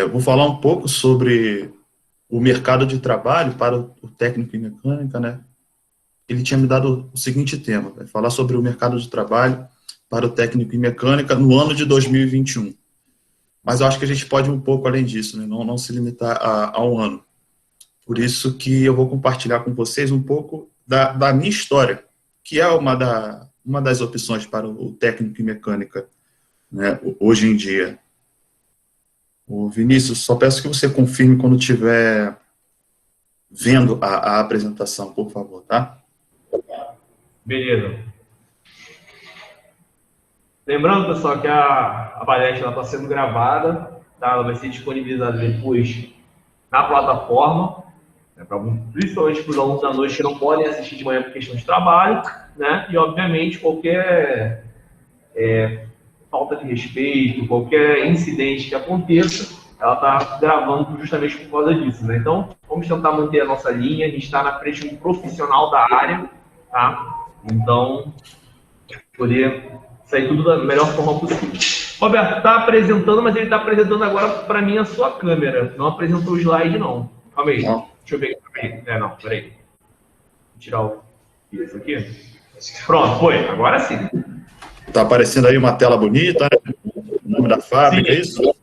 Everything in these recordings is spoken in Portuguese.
Eu vou falar um pouco sobre o mercado de trabalho para o técnico em mecânica, né? Ele tinha me dado o seguinte tema, falar sobre o mercado de trabalho para o técnico em mecânica no ano de 2021. Mas eu acho que a gente pode ir um pouco além disso, né? Não se limitar a um ano. Por isso que eu vou compartilhar com vocês um pouco da minha história, que é uma das opções para o técnico em mecânica, né, hoje em dia. O Vinícius, só peço que você confirme quando estiver vendo a apresentação, por favor, tá? Beleza. Lembrando, pessoal, que a palestra está sendo gravada, tá? Ela vai ser disponibilizada depois na plataforma, né, principalmente para os alunos da noite que não podem assistir de manhã por questão de trabalho, né? E, obviamente, qualquer falta de respeito, qualquer incidente que aconteça, ela está gravando justamente por causa disso, né? Então, vamos tentar manter a nossa linha, a gente está na frente de um profissional da área, tá? Então, poder sair tudo da melhor forma possível. Roberto, está apresentando, mas ele está apresentando agora para mim a sua câmera. Não apresentou o slide, não. Calma aí. Não. Deixa eu ver. Não, peraí. Vou tirar isso aqui. Pronto, foi. Agora sim. Está aparecendo aí uma tela bonita, né? O nome da fábrica, Sim. é isso?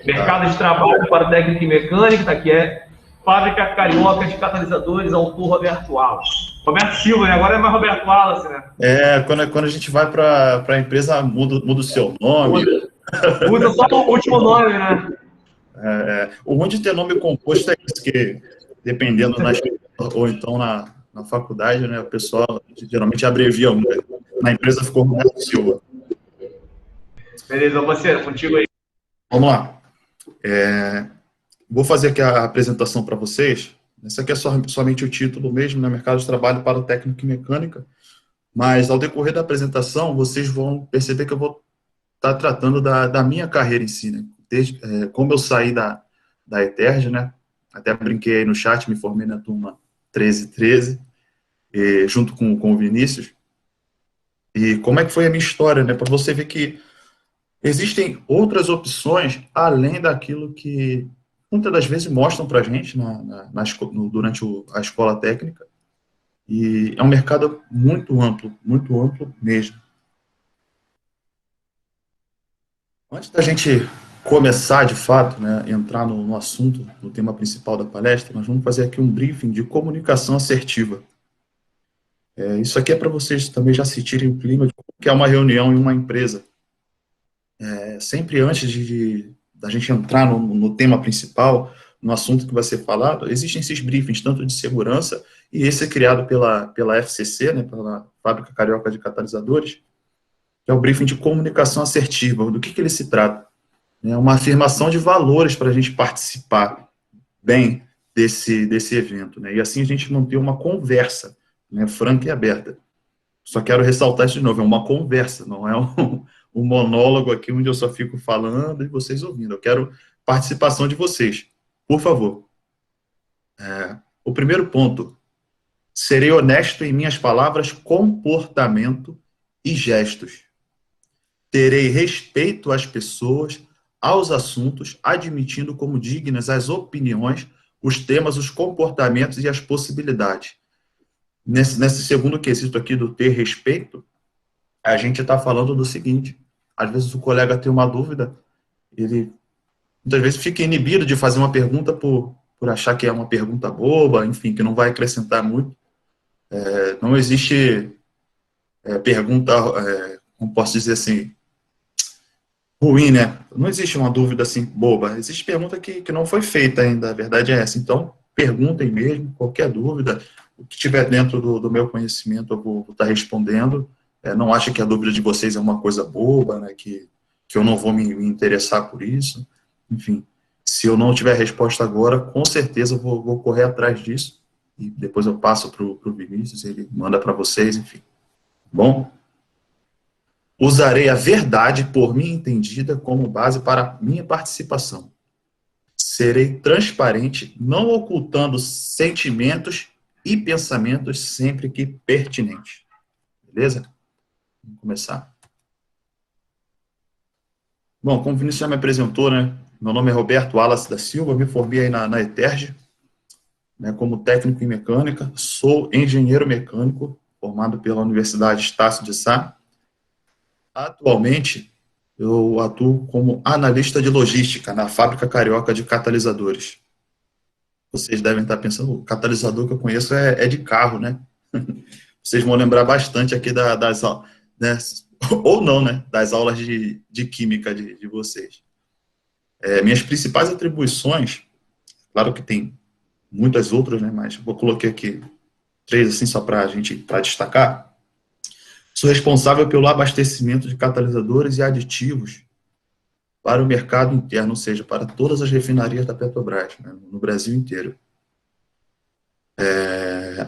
Mercado de trabalho para técnica e mecânica, aqui é Fábrica Carioca de Catalisadores, autor Roberto Wallace. Roberto Silva, né? Agora é mais Roberto Wallace, né? Quando a gente vai para a empresa, muda o seu nome. Usa só o último nome, né? O ruim de ter nome composto é isso, que dependendo na escola ou então na faculdade, né, o pessoal geralmente abrevia um. Né? Na empresa ficou Roberto Silva. Beleza, você, contigo aí. Vamos lá. Vou fazer aqui a apresentação para vocês. Esse aqui é somente o título mesmo, né? Mercado de trabalho para o técnico em mecânica. Mas, ao decorrer da apresentação, vocês vão perceber que eu vou estar tratando da minha carreira em si, né? Como eu saí da ETERJ, né? Até brinquei aí no chat, me formei na turma 1313, junto com o Vinícius. E como é que foi a minha história, né? Para você ver que existem outras opções além daquilo que muitas das vezes mostram para a gente durante a escola técnica. E é um mercado muito amplo mesmo. Antes da gente começar, de fato, né, entrar no assunto, no tema principal da palestra, nós vamos fazer aqui um briefing de comunicação assertiva. Isso aqui é para vocês também já sentirem o clima de como que é uma reunião em uma empresa. Sempre antes da gente entrar no tema principal, no assunto que vai ser falado, existem esses briefings, tanto de segurança, e esse é criado pela FCC, né, pela Fábrica Carioca de Catalisadores, que é o briefing de comunicação assertiva. Do que ele se trata? É uma afirmação de valores para a gente participar bem desse evento, né? E assim a gente manter uma conversa, né, franca e aberta. Só quero ressaltar isso de novo, é uma conversa, não é um monólogo aqui onde eu só fico falando e vocês ouvindo. Eu quero participação de vocês, por favor. O primeiro ponto, serei honesto em minhas palavras, comportamento e gestos. Terei respeito às pessoas, aos assuntos, admitindo como dignas as opiniões, os temas, os comportamentos e as possibilidades. Nesse segundo quesito aqui do ter respeito, a gente está falando do seguinte: às vezes o colega tem uma dúvida, ele muitas vezes fica inibido de fazer uma pergunta por achar que é uma pergunta boba, enfim, que não vai acrescentar muito. Não existe pergunta, como posso dizer assim, ruim, né? Não existe uma dúvida assim boba. Existe pergunta que não foi feita ainda, a verdade é essa. Então, perguntem mesmo, qualquer dúvida, o que tiver dentro do meu conhecimento eu vou estar respondendo. Não acho que a dúvida de vocês é uma coisa boba, né? Que eu não vou me interessar por isso. Enfim, se eu não tiver resposta agora, com certeza eu vou correr atrás disso. E depois eu passo para o Vinícius, ele manda para vocês, enfim. Bom? Usarei a verdade por mim entendida como base para minha participação. Serei transparente, não ocultando sentimentos e pensamentos sempre que pertinente. Beleza? Vamos começar. Bom, como o Vinícius já me apresentou, né? meu nome é Roberto Wallace da Silva, me formei aí na ETERJ, né, como técnico em mecânica, sou engenheiro mecânico, formado pela Universidade Estácio de Sá. Atualmente, eu atuo como analista de logística na Fábrica Carioca de Catalisadores. Vocês devem estar pensando, o catalisador que eu conheço é de carro, né? Vocês vão lembrar bastante aqui né, ou não, né, das aulas de química de vocês. Minhas principais atribuições, claro que tem muitas outras, né, mas vou colocar aqui três assim só para destacar. Sou responsável pelo abastecimento de catalisadores e aditivos para o mercado interno, ou seja, para todas as refinarias da Petrobras, né, no Brasil inteiro.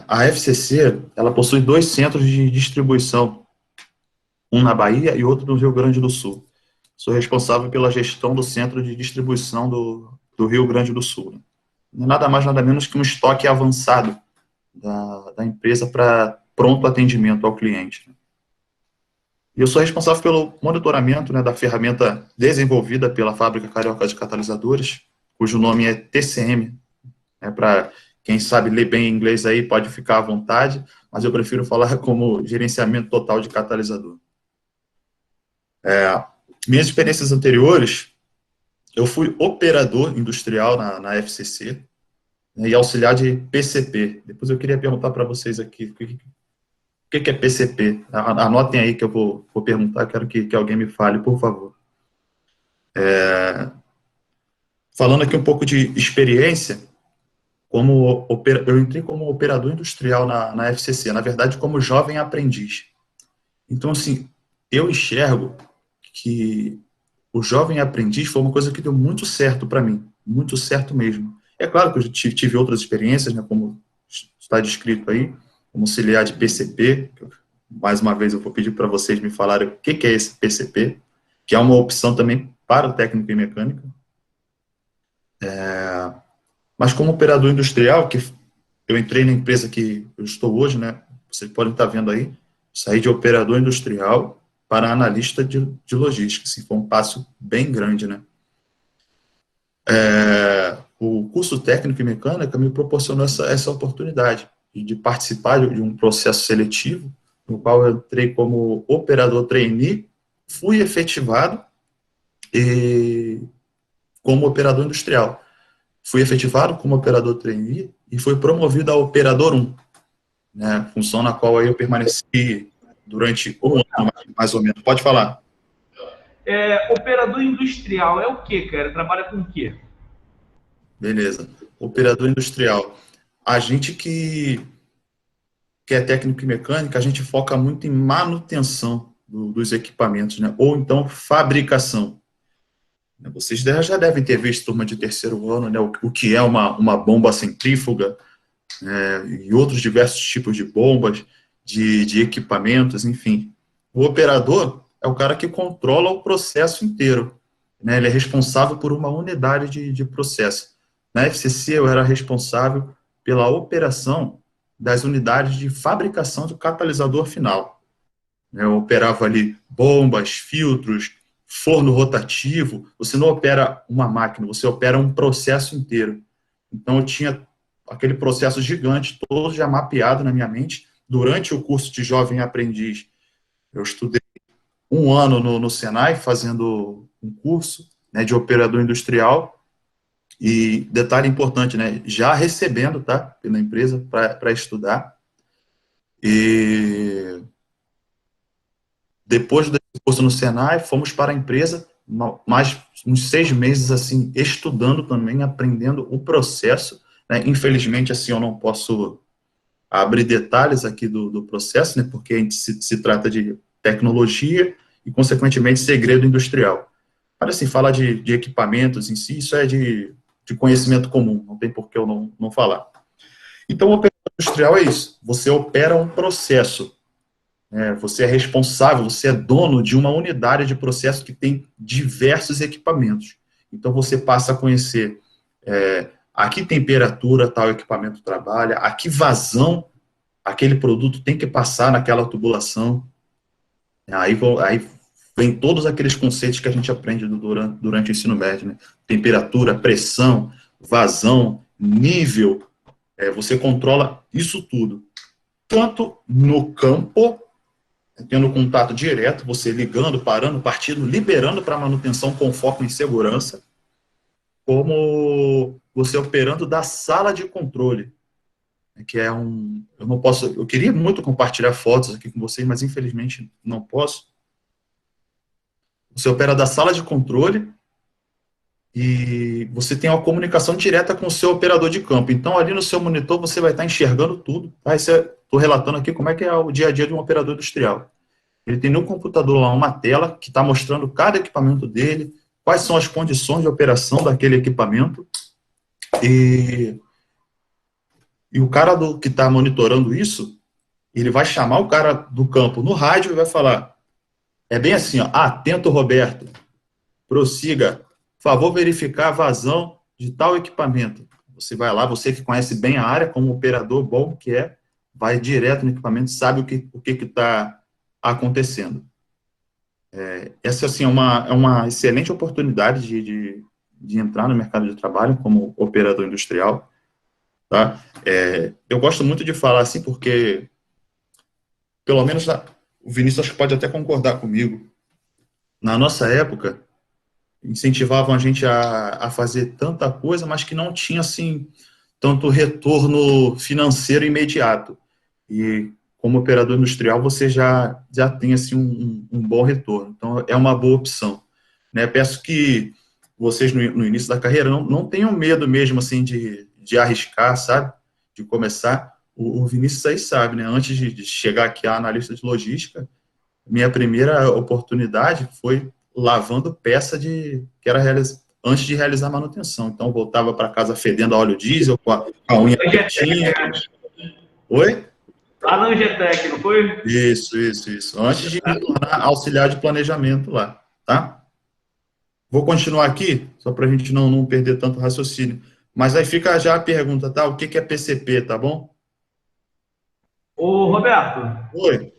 A FCC, ela possui 2 centros de distribuição, um na Bahia e outro no Rio Grande do Sul. Sou responsável pela gestão do centro de distribuição do Rio Grande do Sul. Né? Não é nada mais, nada menos que um estoque avançado da empresa para pronto atendimento ao cliente. E eu sou responsável pelo monitoramento, né, da ferramenta desenvolvida pela Fábrica Carioca de Catalisadores, cujo nome é TCM. Né, para quem sabe ler bem inglês aí, pode ficar à vontade, mas eu prefiro falar como gerenciamento total de catalisador. Minhas experiências anteriores, eu fui operador industrial na FCC, né, e auxiliar de PCP. Depois eu queria perguntar para vocês aqui, o que é PCP? Anotem aí que eu vou perguntar, quero que alguém me fale, por favor. Falando aqui um pouco de experiência, eu entrei como operador industrial na FCC, na verdade como jovem aprendiz. Então, assim, eu enxergo que o jovem aprendiz foi uma coisa que deu muito certo para mim, muito certo mesmo. É claro que eu tive outras experiências, né, como está descrito aí, como auxiliar de PCP, mais uma vez eu vou pedir para vocês me falarem o que é esse PCP, que é uma opção também para o técnico em mecânica. Mas como operador industrial, que eu entrei na empresa que eu estou hoje, né, vocês podem estar vendo aí, saí de operador industrial para analista de logística, assim, foi um passo bem grande, né. O curso técnico em mecânica me proporcionou essa oportunidade de participar de um processo seletivo, no qual eu entrei como operador trainee, fui efetivado e como operador industrial. Fui efetivado como operador trainee e fui promovido a operador 1, né, função na qual eu permaneci durante um ano, mais ou menos. Pode falar. Operador industrial é o quê, cara? Trabalha com o quê? Beleza. Operador industrial. A gente que é técnico em mecânica, a gente foca muito em manutenção dos equipamentos, né? Ou então fabricação. Vocês já devem ter visto, turma de terceiro ano, né, o que é uma bomba centrífuga, e outros diversos tipos de bombas, de equipamentos, enfim. O operador é o cara que controla o processo inteiro, né? Ele é responsável por uma unidade de processo. Na FCC, eu era responsável pela operação das unidades de fabricação do catalisador final. Eu operava ali bombas, filtros, forno rotativo. Você não opera uma máquina, você opera um processo inteiro. Então, eu tinha aquele processo gigante, todo já mapeado na minha mente. Durante o curso de jovem aprendiz, eu estudei um ano no Senai, fazendo um curso, né, de operador industrial. E detalhe importante, né, já recebendo, tá, pela empresa para estudar. E depois do curso no Senai, fomos para a empresa, mais uns 6 meses, assim, estudando também, aprendendo o processo, né? Infelizmente, assim, eu não posso abrir detalhes aqui do processo, né? Porque a gente se trata de tecnologia e, consequentemente, segredo industrial. Para, assim, falar de equipamentos em si, isso é de conhecimento comum, não tem por que eu não falar. Então, o operador industrial é isso, você opera um processo, você é responsável, você é dono de uma unidade de processo que tem diversos equipamentos. Então, você passa a conhecer a que temperatura tal equipamento trabalha, a que vazão aquele produto tem que passar naquela tubulação. Aí vem todos aqueles conceitos que a gente aprende durante o ensino médio, né? Temperatura, pressão, vazão, nível, você controla isso tudo. Tanto no campo, tendo contato direto, você ligando, parando, partindo, liberando para manutenção com foco em segurança, como você operando da sala de controle, que é eu não posso, eu queria muito compartilhar fotos aqui com vocês, mas infelizmente não posso. Você opera da sala de controle e você tem uma comunicação direta com o seu operador de campo. Então, ali no seu monitor, você vai estar enxergando tudo. Tá? Estou relatando aqui como é que é o dia a dia de um operador industrial. Ele tem no computador lá uma tela que está mostrando cada equipamento dele, quais são as condições de operação daquele equipamento, e o cara que está monitorando isso, ele vai chamar o cara do campo no rádio e vai falar, é bem assim, ó, atento, Roberto, prossiga, favor verificar a vazão de tal equipamento. Você vai lá, você que conhece bem a área, como operador bom que é, vai direto no equipamento, sabe o que está acontecendo. Essa, assim, é uma excelente oportunidade de entrar no mercado de trabalho como operador industrial, tá? Eu gosto muito de falar assim porque, pelo menos, o Vinícius acho que pode até concordar comigo, na nossa época, incentivavam a gente a fazer tanta coisa, mas que não tinha, assim, tanto retorno financeiro imediato. E, como operador industrial, você já tem, assim, um bom retorno. Então, é uma boa opção. Né? Peço que vocês, no início da carreira, não tenham medo mesmo, assim, de arriscar, sabe? De começar. O Vinícius aí sabe, né? Antes de chegar aqui a analista de logística, minha primeira oportunidade foi lavando peça que era antes de realizar manutenção. Então, voltava para casa fedendo a óleo diesel, com a unha pretinha. Oi? Lá na Angetec, não foi? Isso. Antes de me tornar auxiliar de planejamento lá, tá? Vou continuar aqui, só para a gente não perder tanto raciocínio. Mas aí fica já a pergunta, tá? O que é PCP, tá bom? Ô, Roberto, Oi.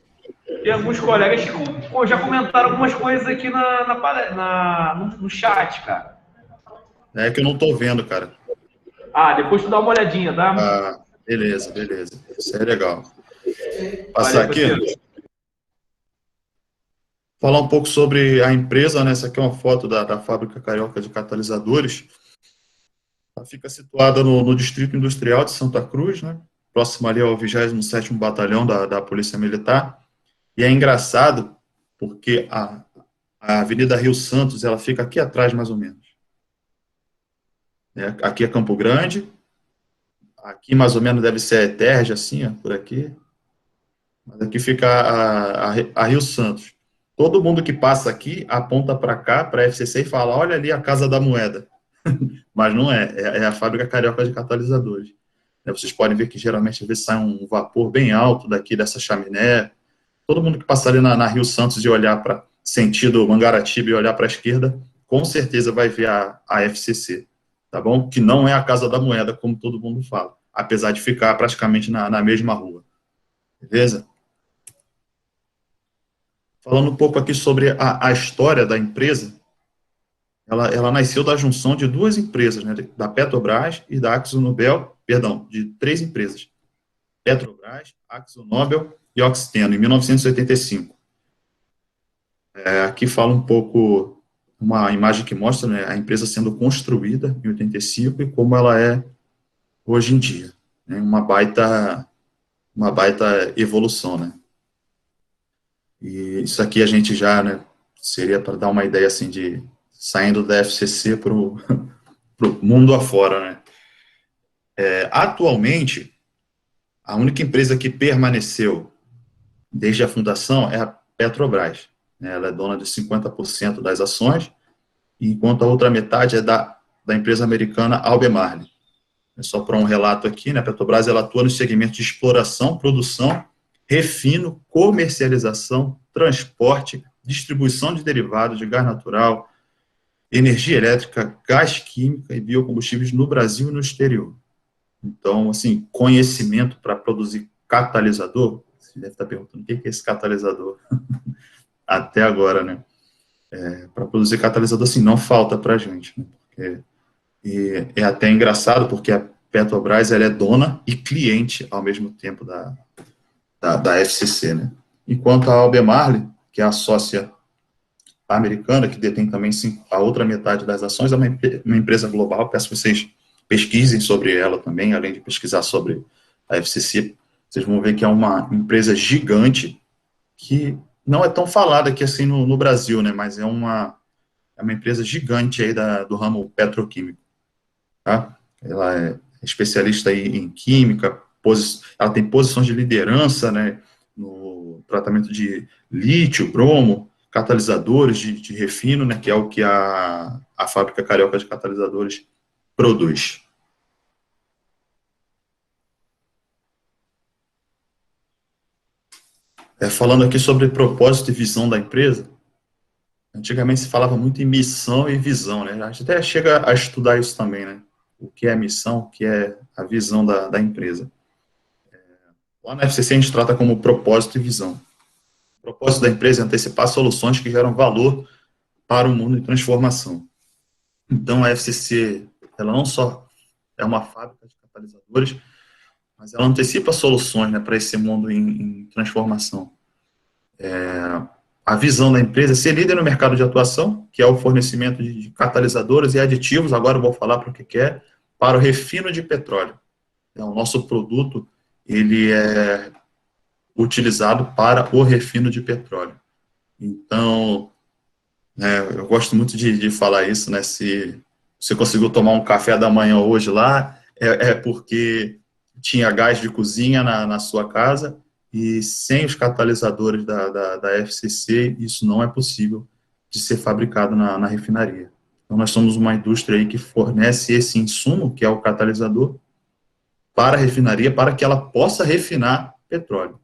tem alguns colegas que já comentaram algumas coisas aqui no chat, cara. É que eu não estou vendo, cara. Ah, depois tu dá uma olhadinha, tá? Ah, beleza. Isso é legal. Passar Valeu, aqui. parceiro. Falar um pouco sobre a empresa, né? Essa aqui é uma foto da fábrica carioca de catalisadores. Ela fica situada no Distrito Industrial de Santa Cruz, né? Próximo ali ao 27º Batalhão da Polícia Militar. E é engraçado porque a Avenida Rio Santos, ela fica aqui atrás, mais ou menos. Aqui é Campo Grande, aqui mais ou menos deve ser a Eterja, assim, ó, por aqui. Mas aqui fica a Rio Santos. Todo mundo que passa aqui aponta para cá, para a FCC, e fala, olha ali a Casa da Moeda. Mas não é a Fábrica Carioca de Catalisadores. Vocês podem ver que geralmente às vezes sai um vapor bem alto daqui dessa chaminé. Todo mundo que passar ali na Rio Santos e olhar para sentido Mangaratiba e olhar para a esquerda, com certeza vai ver a FCC, tá bom? Que não é a Casa da Moeda, como todo mundo fala, apesar de ficar praticamente na mesma rua. Beleza? Falando um pouco aqui sobre a história da empresa, ela nasceu da junção de duas empresas, né, da Petrobras e da AkzoNobel, perdão, de três empresas, Petrobras, AkzoNobel e Oxiteno, em 1985. Aqui fala um pouco, uma imagem que mostra, né, a empresa sendo construída em 85 e como ela é hoje em dia. Né, uma baita evolução, né. E isso aqui a gente já, né, seria para dar uma ideia, assim, de saindo da FCC para o mundo afora, né. Atualmente, a única empresa que permaneceu desde a fundação é a Petrobras. Né, ela é dona de 50% das ações, enquanto a outra metade é da empresa americana Albemarle. Só para um relato aqui, né, a Petrobras ela atua no segmento de exploração, produção, refino, comercialização, transporte, distribuição de derivados de gás natural, energia elétrica, gás química e biocombustíveis no Brasil e no exterior. Então, assim, conhecimento para produzir catalisador, você deve estar perguntando o que é esse catalisador até agora, né? para produzir catalisador, assim, não falta para a gente, né? E é até engraçado, porque a Petrobras ela é dona e cliente ao mesmo tempo da FCC, né? Enquanto a Albemarle, que é a sócia americana, que detém também a outra metade das ações, é uma empresa global. Peço que vocês pesquisem sobre ela também, além de pesquisar sobre a FCC. Vocês vão ver que é uma empresa gigante que não é tão falada aqui assim no Brasil, né? Mas é uma empresa gigante aí do ramo petroquímico, tá? Ela é especialista aí em química, ela tem posições de liderança, né? No tratamento de lítio, bromo, catalisadores de refino, né? Que é o que a fábrica carioca de catalisadores produz. Falando aqui sobre propósito e visão da empresa, antigamente se falava muito em missão e visão, né? A gente até chega a estudar isso também, né? O que é a missão, o que é a visão da empresa. Lá na FCC a gente trata como propósito e visão. O propósito da empresa é antecipar soluções que geram valor para o mundo em transformação. Então a FCC, ela não só é uma fábrica de catalisadores, mas ela antecipa soluções, né, para esse mundo em transformação. A visão da empresa é ser líder no mercado de atuação, que é o fornecimento de catalisadores e aditivos, agora eu vou falar para o que é, para o refino de petróleo. O nosso produto, ele é utilizado para o refino de petróleo. Então, eu gosto muito de falar isso, né? Se você conseguiu tomar um café da manhã hoje lá, é porque tinha gás de cozinha na sua casa, e sem os catalisadores da FCC, isso não é possível de ser fabricado na refinaria. Então, nós somos uma indústria aí que fornece esse insumo, que é o catalisador, para a refinaria, para que ela possa refinar petróleo.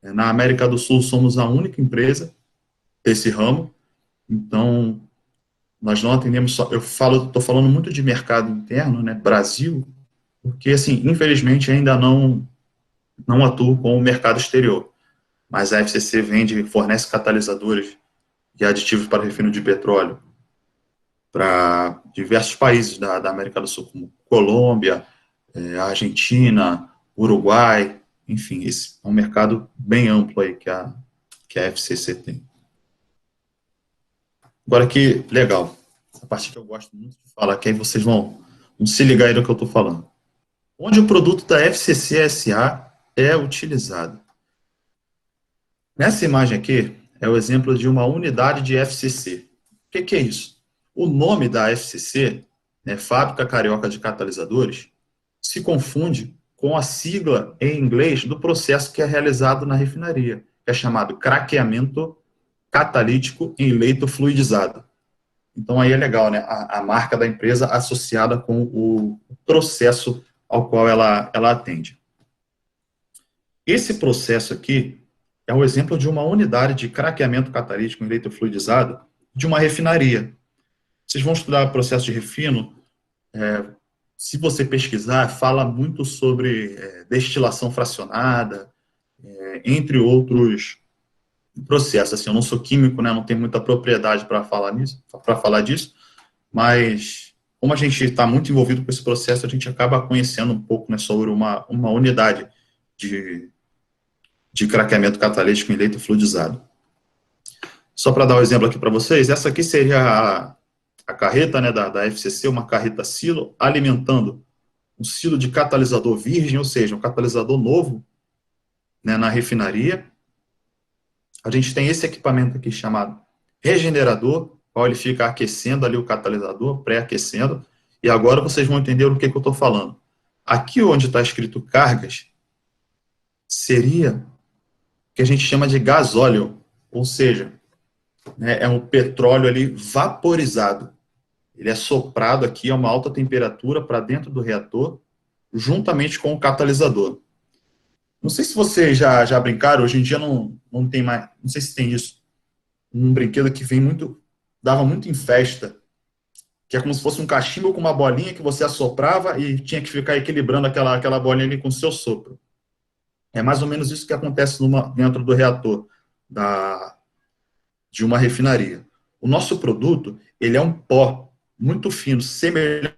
Na América do Sul, somos a única empresa desse ramo, então nós não atendemos só, estou falando muito de mercado interno, né, Brasil, porque, assim, infelizmente ainda não atuo com o mercado exterior, mas a FCC fornece catalisadores e aditivos para refino de petróleo para diversos países da América do Sul, como Colômbia, Argentina, Uruguai, enfim, esse é um mercado bem amplo aí que a FCC tem. Agora que legal, essa parte que eu gosto muito de falar, que aí vocês vão se ligar aí no que eu estou falando. Onde o produto da FCC SA é utilizado. Nessa imagem aqui é o exemplo de uma unidade de FCC. O que é isso? O nome da FCC, né, Fábrica Carioca de Catalisadores, se confunde com a sigla em inglês do processo que é realizado na refinaria, que é chamado craqueamento catalítico em leito fluidizado. Então aí é legal, né? A marca da empresa associada com o processo ao qual ela atende. Esse processo aqui é um exemplo de uma unidade de craqueamento catalítico em leito fluidizado de uma refinaria. Vocês vão estudar o processo de refino, se você pesquisar, fala muito sobre destilação fracionada, entre outros processos. Assim, eu não sou químico, né, não tenho muita propriedade para falar disso, mas como a gente está muito envolvido com esse processo, a gente acaba conhecendo um pouco, né, sobre uma unidade de craqueamento catalítico em leito fluidizado. Só para dar um exemplo aqui para vocês, essa aqui seria a carreta, né, da FCC, uma carreta silo, alimentando um silo de catalisador virgem, ou seja, um catalisador novo, né, na refinaria. A gente tem esse equipamento aqui chamado regenerador, qual ele fica aquecendo ali o catalisador, pré-aquecendo, e agora vocês vão entender o que eu estou falando. Aqui onde está escrito cargas, seria o que a gente chama de gasóleo, ou seja, né, é um petróleo ali vaporizado. Ele é soprado aqui a uma alta temperatura para dentro do reator, juntamente com o catalisador. Não sei se vocês já brincaram, hoje em dia não tem mais, não sei se tem isso, um brinquedo que dava muito em festa, que é como se fosse um cachimbo com uma bolinha que você assoprava e tinha que ficar equilibrando aquela bolinha ali com o seu sopro. É mais ou menos isso que acontece dentro do reator de uma refinaria. O nosso produto, ele é um pó muito fino, semelhante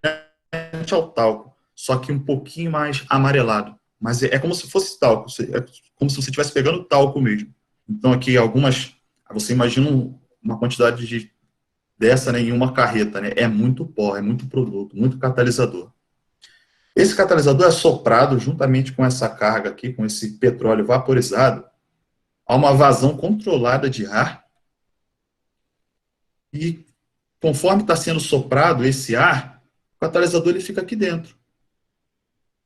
ao talco, só que um pouquinho mais amarelado. Mas é como se fosse talco, é como se você estivesse pegando talco mesmo. Então, aqui, você imagina uma quantidade dessa, né, em uma carreta, né? É muito pó, é muito produto, muito catalisador. Esse catalisador é soprado juntamente com essa carga aqui, com esse petróleo vaporizado, a uma vazão controlada de ar, e conforme está sendo soprado esse ar, o catalisador ele fica aqui dentro,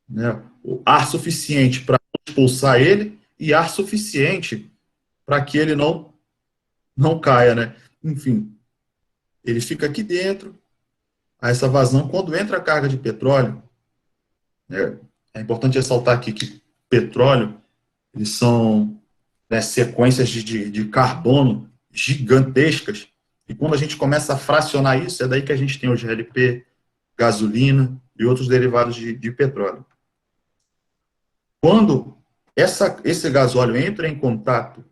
né? O ar suficiente para expulsar ele e ar suficiente para que ele não caia, né? Enfim, ele fica aqui dentro. Essa vazão, quando entra a carga de petróleo, né, é importante ressaltar aqui que petróleo, eles são, né, sequências de carbono gigantescas, e quando a gente começa a fracionar isso, é daí que a gente tem o GLP, gasolina e outros derivados de petróleo. Quando esse gasóleo entra em contato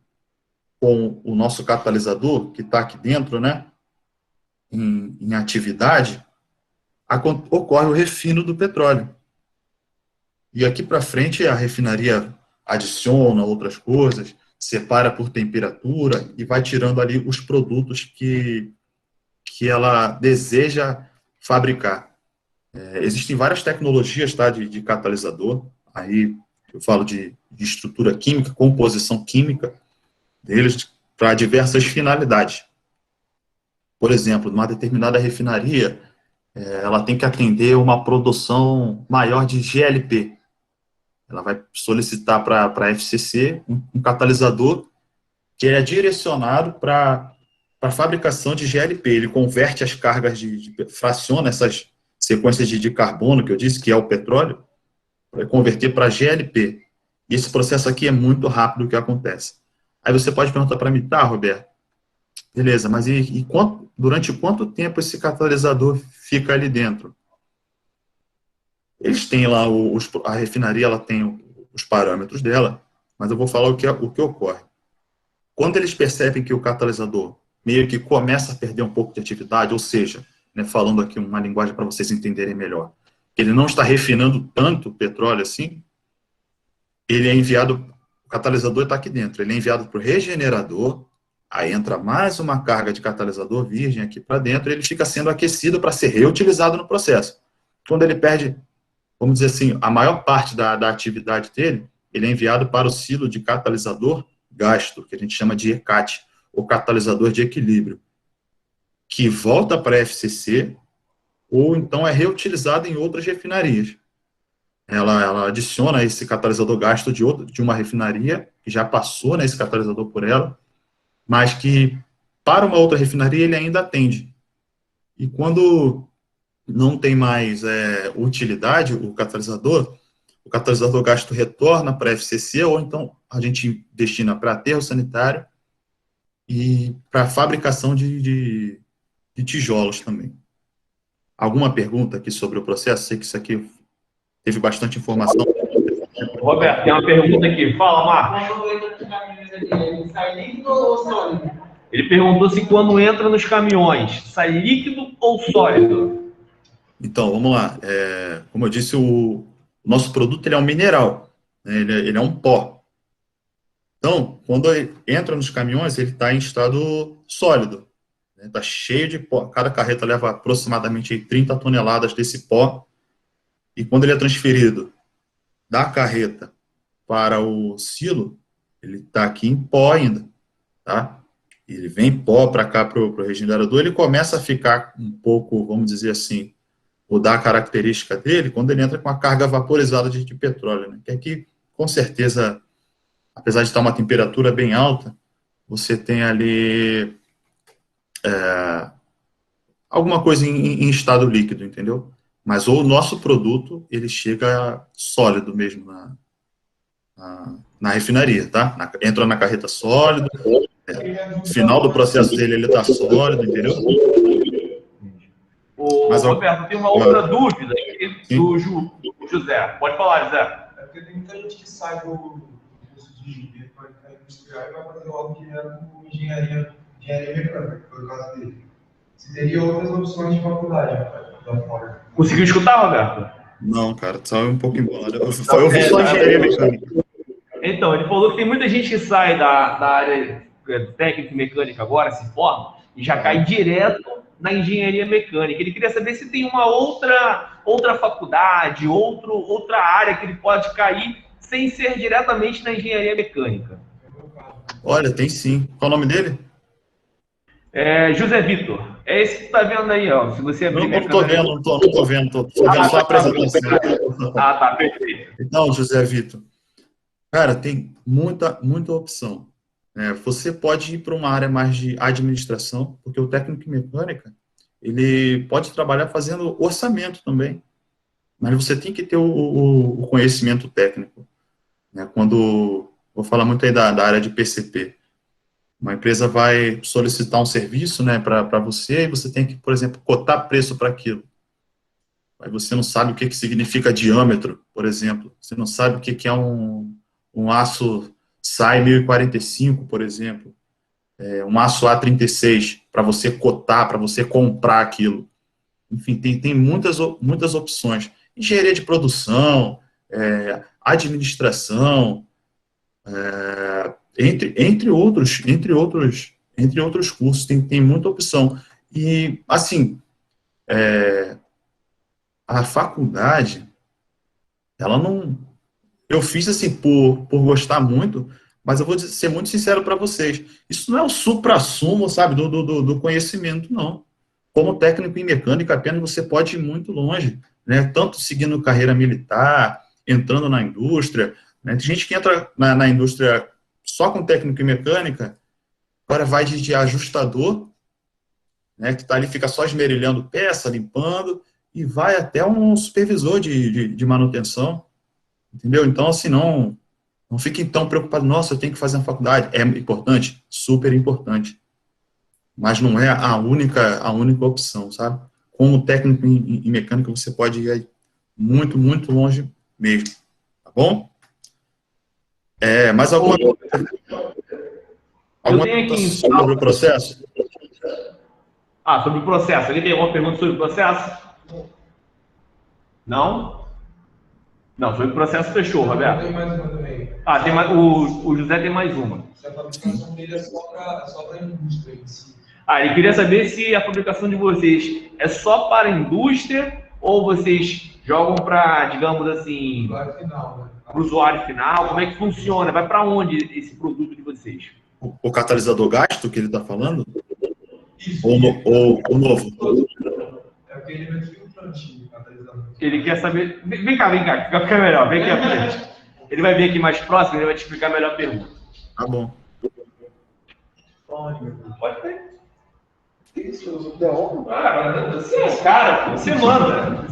com o nosso catalisador, que está aqui dentro, né, em atividade, ocorre o refino do petróleo. E aqui para frente a refinaria adiciona outras coisas, separa por temperatura e vai tirando ali os produtos que ela deseja fabricar. Existem várias tecnologias, tá, de catalisador. Aí eu falo de estrutura química, composição química deles para diversas finalidades. Por exemplo, numa determinada refinaria, ela tem que atender uma produção maior de GLP. Ela vai solicitar para a FCC um catalisador que é direcionado para a fabricação de GLP. Ele converte as cargas fraciona essas sequências de carbono, que eu disse, que é o petróleo, para converter para GLP. E esse processo aqui é muito rápido o que acontece. Aí você pode perguntar para mim, tá, Roberto, beleza, mas durante quanto tempo esse catalisador fica ali dentro? Eles têm lá, a refinaria ela tem os parâmetros dela, mas eu vou falar o que ocorre. Quando eles percebem que o catalisador meio que começa a perder um pouco de atividade, ou seja, né, falando aqui uma linguagem para vocês entenderem melhor, ele não está refinando tanto petróleo assim, ele é enviado, o catalisador está aqui dentro, ele é enviado para o regenerador, aí entra mais uma carga de catalisador virgem aqui para dentro, e ele fica sendo aquecido para ser reutilizado no processo. Quando ele perde, vamos dizer assim, a maior parte da atividade dele, ele é enviado para o silo de catalisador gasto, que a gente chama de ECAT, o catalisador de equilíbrio, que volta para a FCC, ou então é reutilizado em outras refinarias. Ela adiciona esse catalisador gasto de uma refinaria, que já passou, né, esse catalisador por ela, mas que para uma outra refinaria ele ainda atende. E quando não tem mais utilidade, o catalisador gasto retorna para a FCC, ou então a gente destina para aterro sanitário e para fabricação de tijolos também. Alguma pergunta aqui sobre o processo? Sei que isso aqui teve bastante informação. Roberto, tem uma pergunta aqui. Fala, Marcos. Ele sai líquido ou sólido? Ele perguntou se quando entra nos caminhões, sai líquido ou sólido? Então, vamos lá. Como eu disse, o nosso produto ele é um mineral, né? Ele é um pó. Então, quando ele entra nos caminhões, ele está em estado sólido. Está cheio de pó. Cada carreta leva aproximadamente 30 toneladas desse pó. E quando ele é transferido da carreta para o silo, ele está aqui em pó ainda. Tá? Ele vem em pó para cá, para o regenerador, ele começa a ficar um pouco, vamos dizer assim, mudar a característica dele quando ele entra com a carga vaporizada de petróleo. Né? Que aqui, com certeza, apesar de estar uma temperatura bem alta, você tem ali alguma coisa em estado líquido, entendeu? Mas o nosso produto, ele chega sólido mesmo na refinaria, tá? Entra na carreta sólido, final do processo dele, ele está sólido, entendeu? Roberto, tem uma outra dúvida aqui do José. Pode falar, José. É porque tem muita gente que sai do curso de engenharia para industrial e vai fazer algo direto com engenharia engenharia mecânica, que foi o caso dele. Se teria outras opções de faculdade da fora. Conseguiu escutar, Roberto? Não, cara, só um pouco embolado. Eu ouvi só Tá. engenharia mecânica. Então, ele falou que tem muita gente que sai da área técnica e mecânica agora, se forma, e já cai direto na engenharia mecânica. Ele queria saber se tem uma outra faculdade, outra área que ele pode cair sem ser diretamente na engenharia mecânica. Olha, tem sim. Qual o nome dele? José Vitor, é esse que tu tá vendo aí, ó. Se você abrir Não, minha não tô câmera. vendo, não tô vendo, tô vendo só a apresentação. Tá, perfeito. Então, José Vitor, cara, tem muita opção. Você pode ir para uma área mais de administração, porque o técnico em mecânica, ele pode trabalhar fazendo orçamento também, mas você tem que ter o conhecimento técnico. Né? Quando, vou falar muito aí da área de PCP, uma empresa vai solicitar um serviço, né, para você, e você tem que, por exemplo, cotar preço para aquilo. Aí você não sabe o que significa diâmetro, por exemplo. Você não sabe o que é um aço SAI 1045, por exemplo. Um aço A36, para você cotar, para você comprar aquilo. Enfim, tem muitas opções. Engenharia de produção, administração, entre outros cursos, tem muita opção. E, assim, a faculdade, ela não... Eu fiz, assim, por gostar muito, mas eu vou ser muito sincero para vocês. Isso não é o suprassumo, sabe, do conhecimento, não. Como técnico em mecânica, apenas você pode ir muito longe, né? Tanto seguindo carreira militar, entrando na indústria, né? Tem gente que entra na indústria só com técnico em mecânica, agora vai de ajustador, né? Que tá ali, fica só esmerilhando peça, limpando, e vai até um supervisor de manutenção, entendeu? Então, assim, não fiquem tão preocupados, nossa, eu tenho que fazer uma faculdade. É importante? Super importante. Mas não é a única opção, sabe? Como técnico em mecânica, você pode ir aí muito longe mesmo, tá bom? Mais Eu alguma tenho pergunta aqui. sobre o processo? Sobre o processo. Ele tem alguma pergunta sobre o processo? Não? Não, sobre o processo fechou, Roberto. Tem mais uma também. Tem mais, o José tem mais uma. Se a fabricação dele é só para a indústria em si. Ele queria saber se a fabricação de vocês é só para a indústria ou vocês jogam para, digamos assim, para o usuário final. Como é que funciona? Vai para onde esse produto de vocês? O catalisador gasto que ele está falando? Isso. Ou o novo? É aquele elemento filtrante, catalisador. Ele quer saber... Vem cá, fica melhor. Vem aqui à frente. Ele vai vir aqui mais próximo e ele vai te explicar melhor a pergunta. Tá bom. Pode ter. Isso, eu uso da Cara, você manda.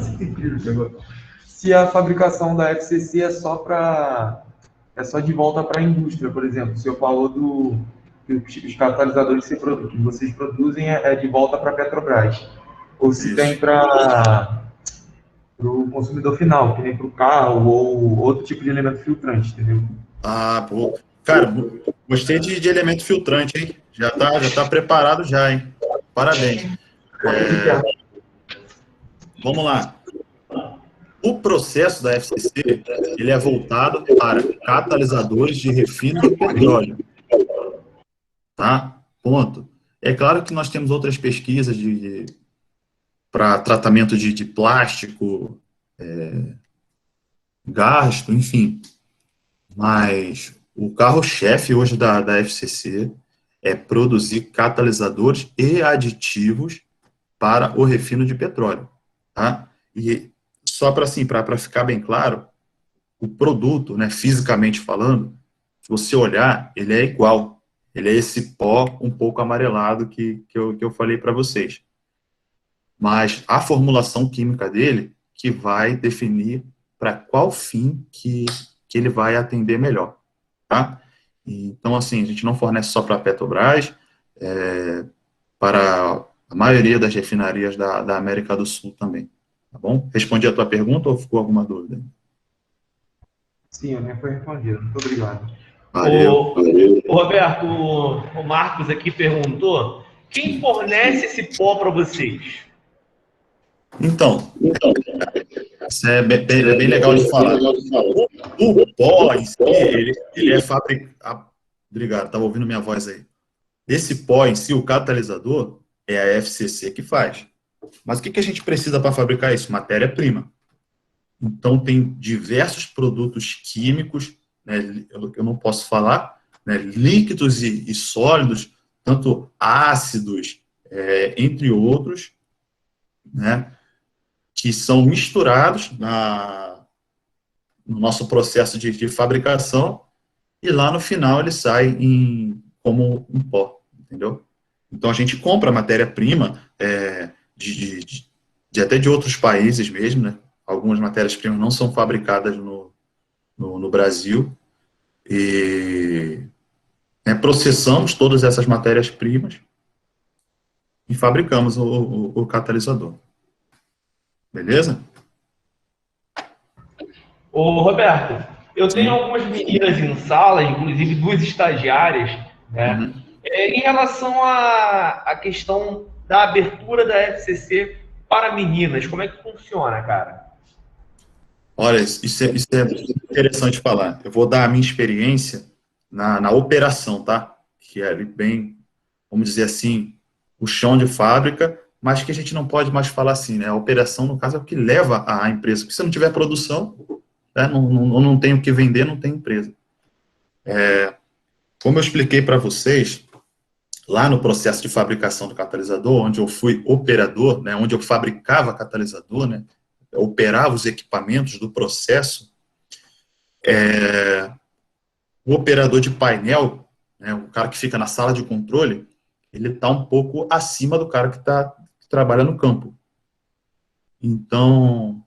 Se a fabricação da FCC é só de volta para a indústria, por exemplo, o senhor falou que os catalisadores que vocês produzem é de volta para a Petrobras, ou se Isso. tem para o consumidor final, que nem para o carro ou outro tipo de elemento filtrante, entendeu? Pô. Cara, gostei de elemento filtrante, hein? Já tá preparado já, hein? Parabéns. Vamos lá. O processo da FCC, ele é voltado para catalisadores de refino de petróleo. Tá? Ponto. É claro que nós temos outras pesquisas para tratamento de plástico, gasto, enfim. Mas o carro-chefe hoje da FCC é produzir catalisadores e aditivos para o refino de petróleo. Tá? E só para assim, para ficar bem claro, o produto, né, fisicamente falando, se você olhar, ele é igual. Ele é esse pó um pouco amarelado que eu falei para vocês. Mas a formulação química dele que vai definir para qual fim que ele vai atender melhor. Tá? Então, assim, a gente não fornece só para a Petrobras, para a maioria das refinarias da América do Sul também. Tá bom? Respondi a tua pergunta ou ficou alguma dúvida? Sim, a minha foi respondida. Muito obrigado. Valeu. O Roberto, o Marcos aqui perguntou: quem fornece esse pó para vocês? Então, isso é bem legal de falar. O pó em si, ele é fabricado. Obrigado, estava ouvindo minha voz aí. Esse pó em si, o catalisador, é a FCC que faz. Mas o que a gente precisa para fabricar isso? Matéria-prima. Então, tem diversos produtos químicos, né, eu não posso falar, né, líquidos e sólidos, tanto ácidos, entre outros, né, que são misturados no nosso processo de fabricação, e lá no final ele sai como um pó, entendeu? Então a gente compra matéria-prima até de outros países mesmo, né? Algumas matérias-primas não são fabricadas no Brasil, e processamos todas essas matérias-primas e fabricamos o catalisador. Beleza? Ô, Roberto, eu tenho Sim. algumas meninas em sala, inclusive duas estagiárias, né? Uhum. Em relação à questão da abertura da FCC para meninas, como é que funciona, cara? Olha, isso é interessante falar. Eu vou dar a minha experiência na operação, tá? Que é ali bem, vamos dizer assim, o chão de fábrica, mas que a gente não pode mais falar assim, né? A operação, no caso, é o que leva a empresa. Porque se não tiver produção, né, não tem o que vender, não tem empresa. Como eu expliquei para vocês, lá no processo de fabricação do catalisador, onde eu fui operador, né, onde eu fabricava catalisador, né, eu operava os equipamentos do processo, o operador de painel, né, o cara que fica na sala de controle, ele está um pouco acima do cara que trabalha no campo. Então,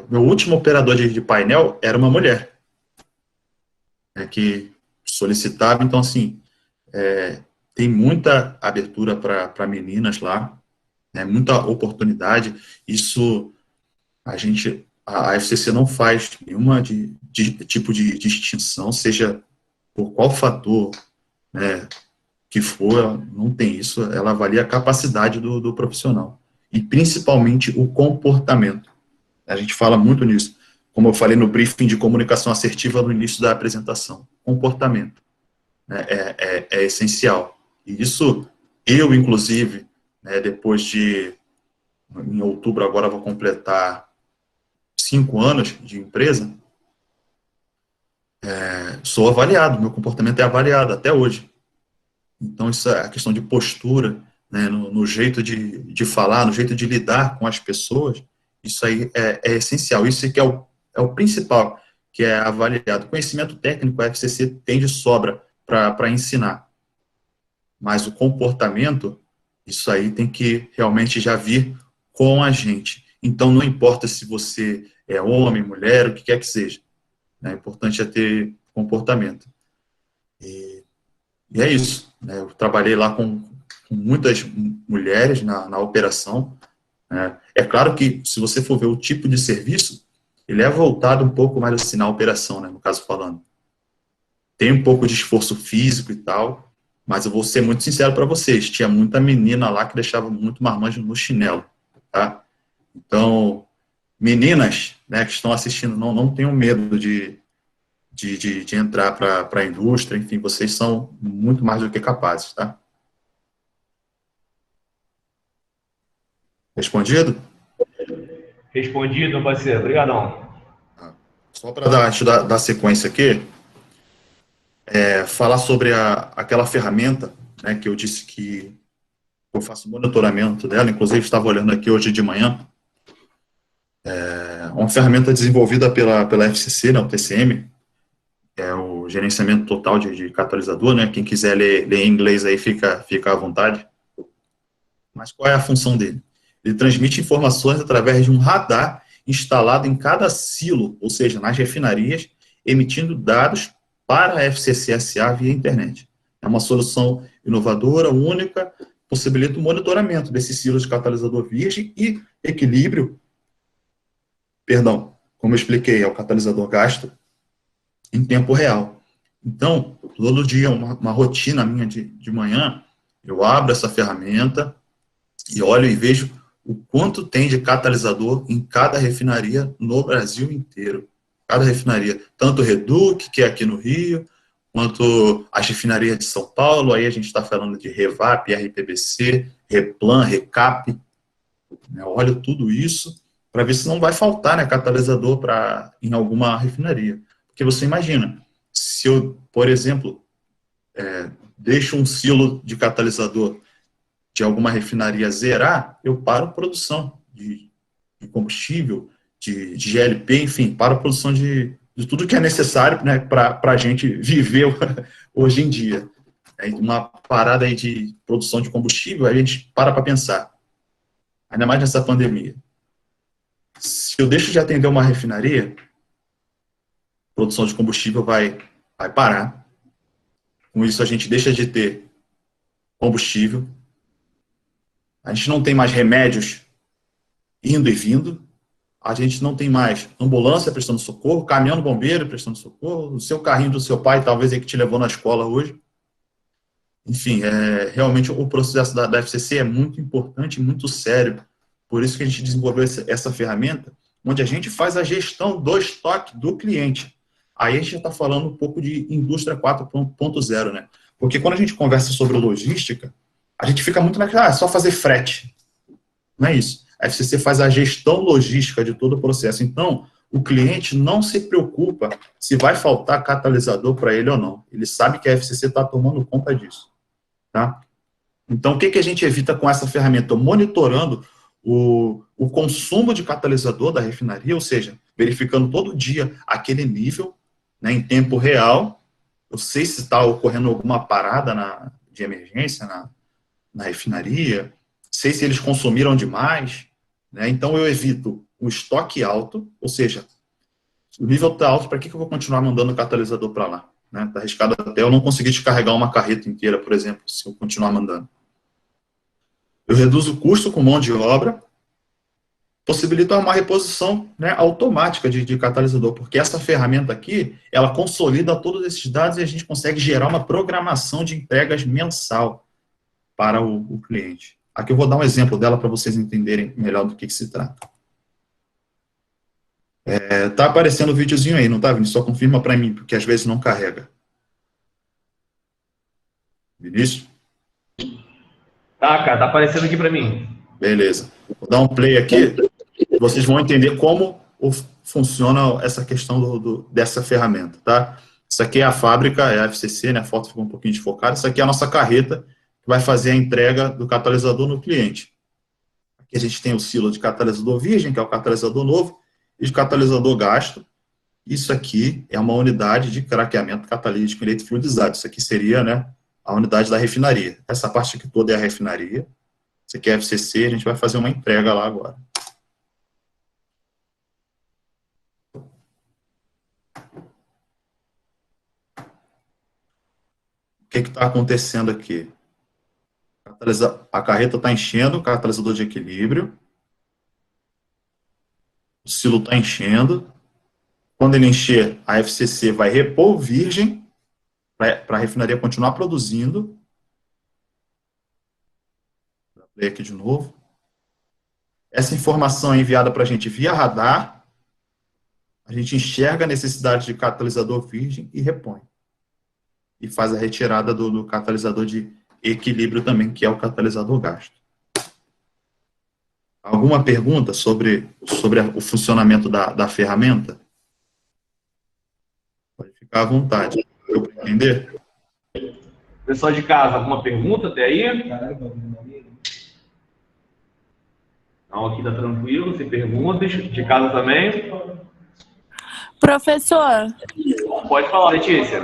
meu último operador de painel era uma mulher, né, que solicitava. Então, assim, tem muita abertura para meninas lá, né, muita oportunidade. Isso a FCC não faz nenhuma tipo de distinção, seja por qual fator, né, que for, ela não tem isso, ela avalia a capacidade do profissional, e principalmente o comportamento. A gente fala muito nisso, como eu falei no briefing de comunicação assertiva no início da apresentação. Comportamento, né, é essencial. E isso, eu, inclusive, né, em outubro agora vou completar 5 anos de empresa, sou avaliado, meu comportamento é avaliado até hoje. Então, isso é a questão de postura, né, no jeito de falar, no jeito de lidar com as pessoas, isso aí é essencial. Isso que é o principal, que é avaliado. Conhecimento técnico, a FCC tem de sobra para ensinar. Mas o comportamento, isso aí tem que realmente já vir com a gente. Então, não importa se você é homem, mulher, o que quer que seja, né, o importante é ter comportamento. E é isso, né? Eu trabalhei lá com muitas mulheres na operação, né? É claro que, se você for ver o tipo de serviço, ele é voltado um pouco mais assim na operação, né, no caso falando. Tem um pouco de esforço físico e tal, mas eu vou ser muito sincero para vocês, tinha muita menina lá que deixava muito marmanjo no chinelo, tá? Então, meninas, né, que estão assistindo, não tenham medo de entrar para a indústria, enfim, vocês são muito mais do que capazes, tá? Respondido? Respondido, meu parceiro. Obrigadão. Só para dar sequência aqui, falar sobre aquela ferramenta, né, que eu disse que eu faço monitoramento dela, inclusive estava olhando aqui hoje de manhã, uma ferramenta desenvolvida pela FCC, né, o TCM, é o gerenciamento total de catalisador, né, quem quiser ler em inglês aí fica à vontade. Mas qual é a função dele? Ele transmite informações através de um radar instalado em cada silo, ou seja, nas refinarias, emitindo dados para a FCC SA via internet. É uma solução inovadora, única, possibilita o monitoramento desses silos de catalisador virgem e equilíbrio, como eu expliquei, é o catalisador gasto, em tempo real. Então, todo dia, uma rotina minha de manhã, eu abro essa ferramenta e olho e vejo o quanto tem de catalisador em cada refinaria no Brasil inteiro. Cada refinaria, tanto o Reduc, que é aqui no Rio, quanto as refinarias de São Paulo, aí a gente está falando de Revap, RPBC, Replan, Recap, né? Eu olho tudo isso para ver se não vai faltar, né, catalisador em alguma refinaria. Porque você imagina, se eu, por exemplo, deixo um silo de catalisador de alguma refinaria zerar, eu paro a produção de combustível, de GLP, enfim, paro a produção de tudo que é necessário, né, para a gente viver hoje em dia. Uma parada aí de produção de combustível, aí a gente para pensar, ainda mais nessa pandemia. Se eu deixo de atender uma refinaria, a produção de combustível vai parar. Com isso, a gente deixa de ter combustível. A gente não tem mais remédios indo e vindo. A gente não tem mais ambulância prestando socorro, caminhão do bombeiro prestando socorro, o seu carrinho do seu pai, talvez, aí que te levou na escola hoje. Enfim, realmente o processo da FCC é muito importante, muito sério. Por isso que a gente desenvolveu essa ferramenta, onde a gente faz a gestão do estoque do cliente. Aí a gente já está falando um pouco de indústria 4.0, né? Porque quando a gente conversa sobre logística, a gente fica muito naquela, é só fazer frete. Não é isso. A FCC faz a gestão logística de todo o processo. Então, o cliente não se preocupa se vai faltar catalisador para ele ou não. Ele sabe que a FCC está tomando conta disso. Tá? Então, o que a gente evita com essa ferramenta? Monitorando o consumo de catalisador da refinaria, ou seja, verificando todo dia aquele nível, né, em tempo real. Eu sei se está ocorrendo alguma parada de emergência na refinaria, sei se eles consumiram demais, né? Então eu evito o estoque alto, ou seja, o nível está alto, para que eu vou continuar mandando catalisador para lá? Né? Está arriscado até eu não conseguir descarregar uma carreta inteira, por exemplo, se eu continuar mandando. Eu reduzo o custo com mão de obra, possibilita uma reposição, né, automática de catalisador, porque essa ferramenta aqui, ela consolida todos esses dados e a gente consegue gerar uma programação de entregas mensal para o cliente. Aqui eu vou dar um exemplo dela para vocês entenderem melhor do que se trata. Tá aparecendo o videozinho aí, não tá, Vinícius? Só confirma para mim, porque às vezes não carrega. Vinícius? Tá, cara, tá aparecendo aqui para mim. Beleza. Vou dar um play aqui, vocês vão entender como funciona essa questão dessa ferramenta, tá? Isso aqui é a fábrica, é a FCC, né? A foto ficou um pouquinho desfocada. Isso aqui é a nossa carreta, que vai fazer a entrega do catalisador no cliente. Aqui a gente tem o silo de catalisador virgem, que é o catalisador novo, e de catalisador gasto. Isso aqui é uma unidade de craqueamento catalítico eletrofluidizado. Isso aqui seria, né, a unidade da refinaria. Essa parte aqui toda é a refinaria. Isso aqui é a FCC, a gente vai fazer uma entrega lá agora. O que está acontecendo aqui? A carreta está enchendo, o catalisador de equilíbrio. O silo está enchendo. Quando ele encher, a FCC vai repor virgem para a refinaria continuar produzindo. Vou ler aqui de novo. Essa informação é enviada para a gente via radar. A gente enxerga a necessidade de catalisador virgem e repõe. E faz a retirada do catalisador de equilíbrio também, que é o catalisador gasto. Alguma pergunta sobre o funcionamento da ferramenta? Pode ficar à vontade. Deu para entender? Pessoal de casa, alguma pergunta até aí? Não, aqui tá tranquilo, sem perguntas. De casa também? Professor, Pode falar, Letícia.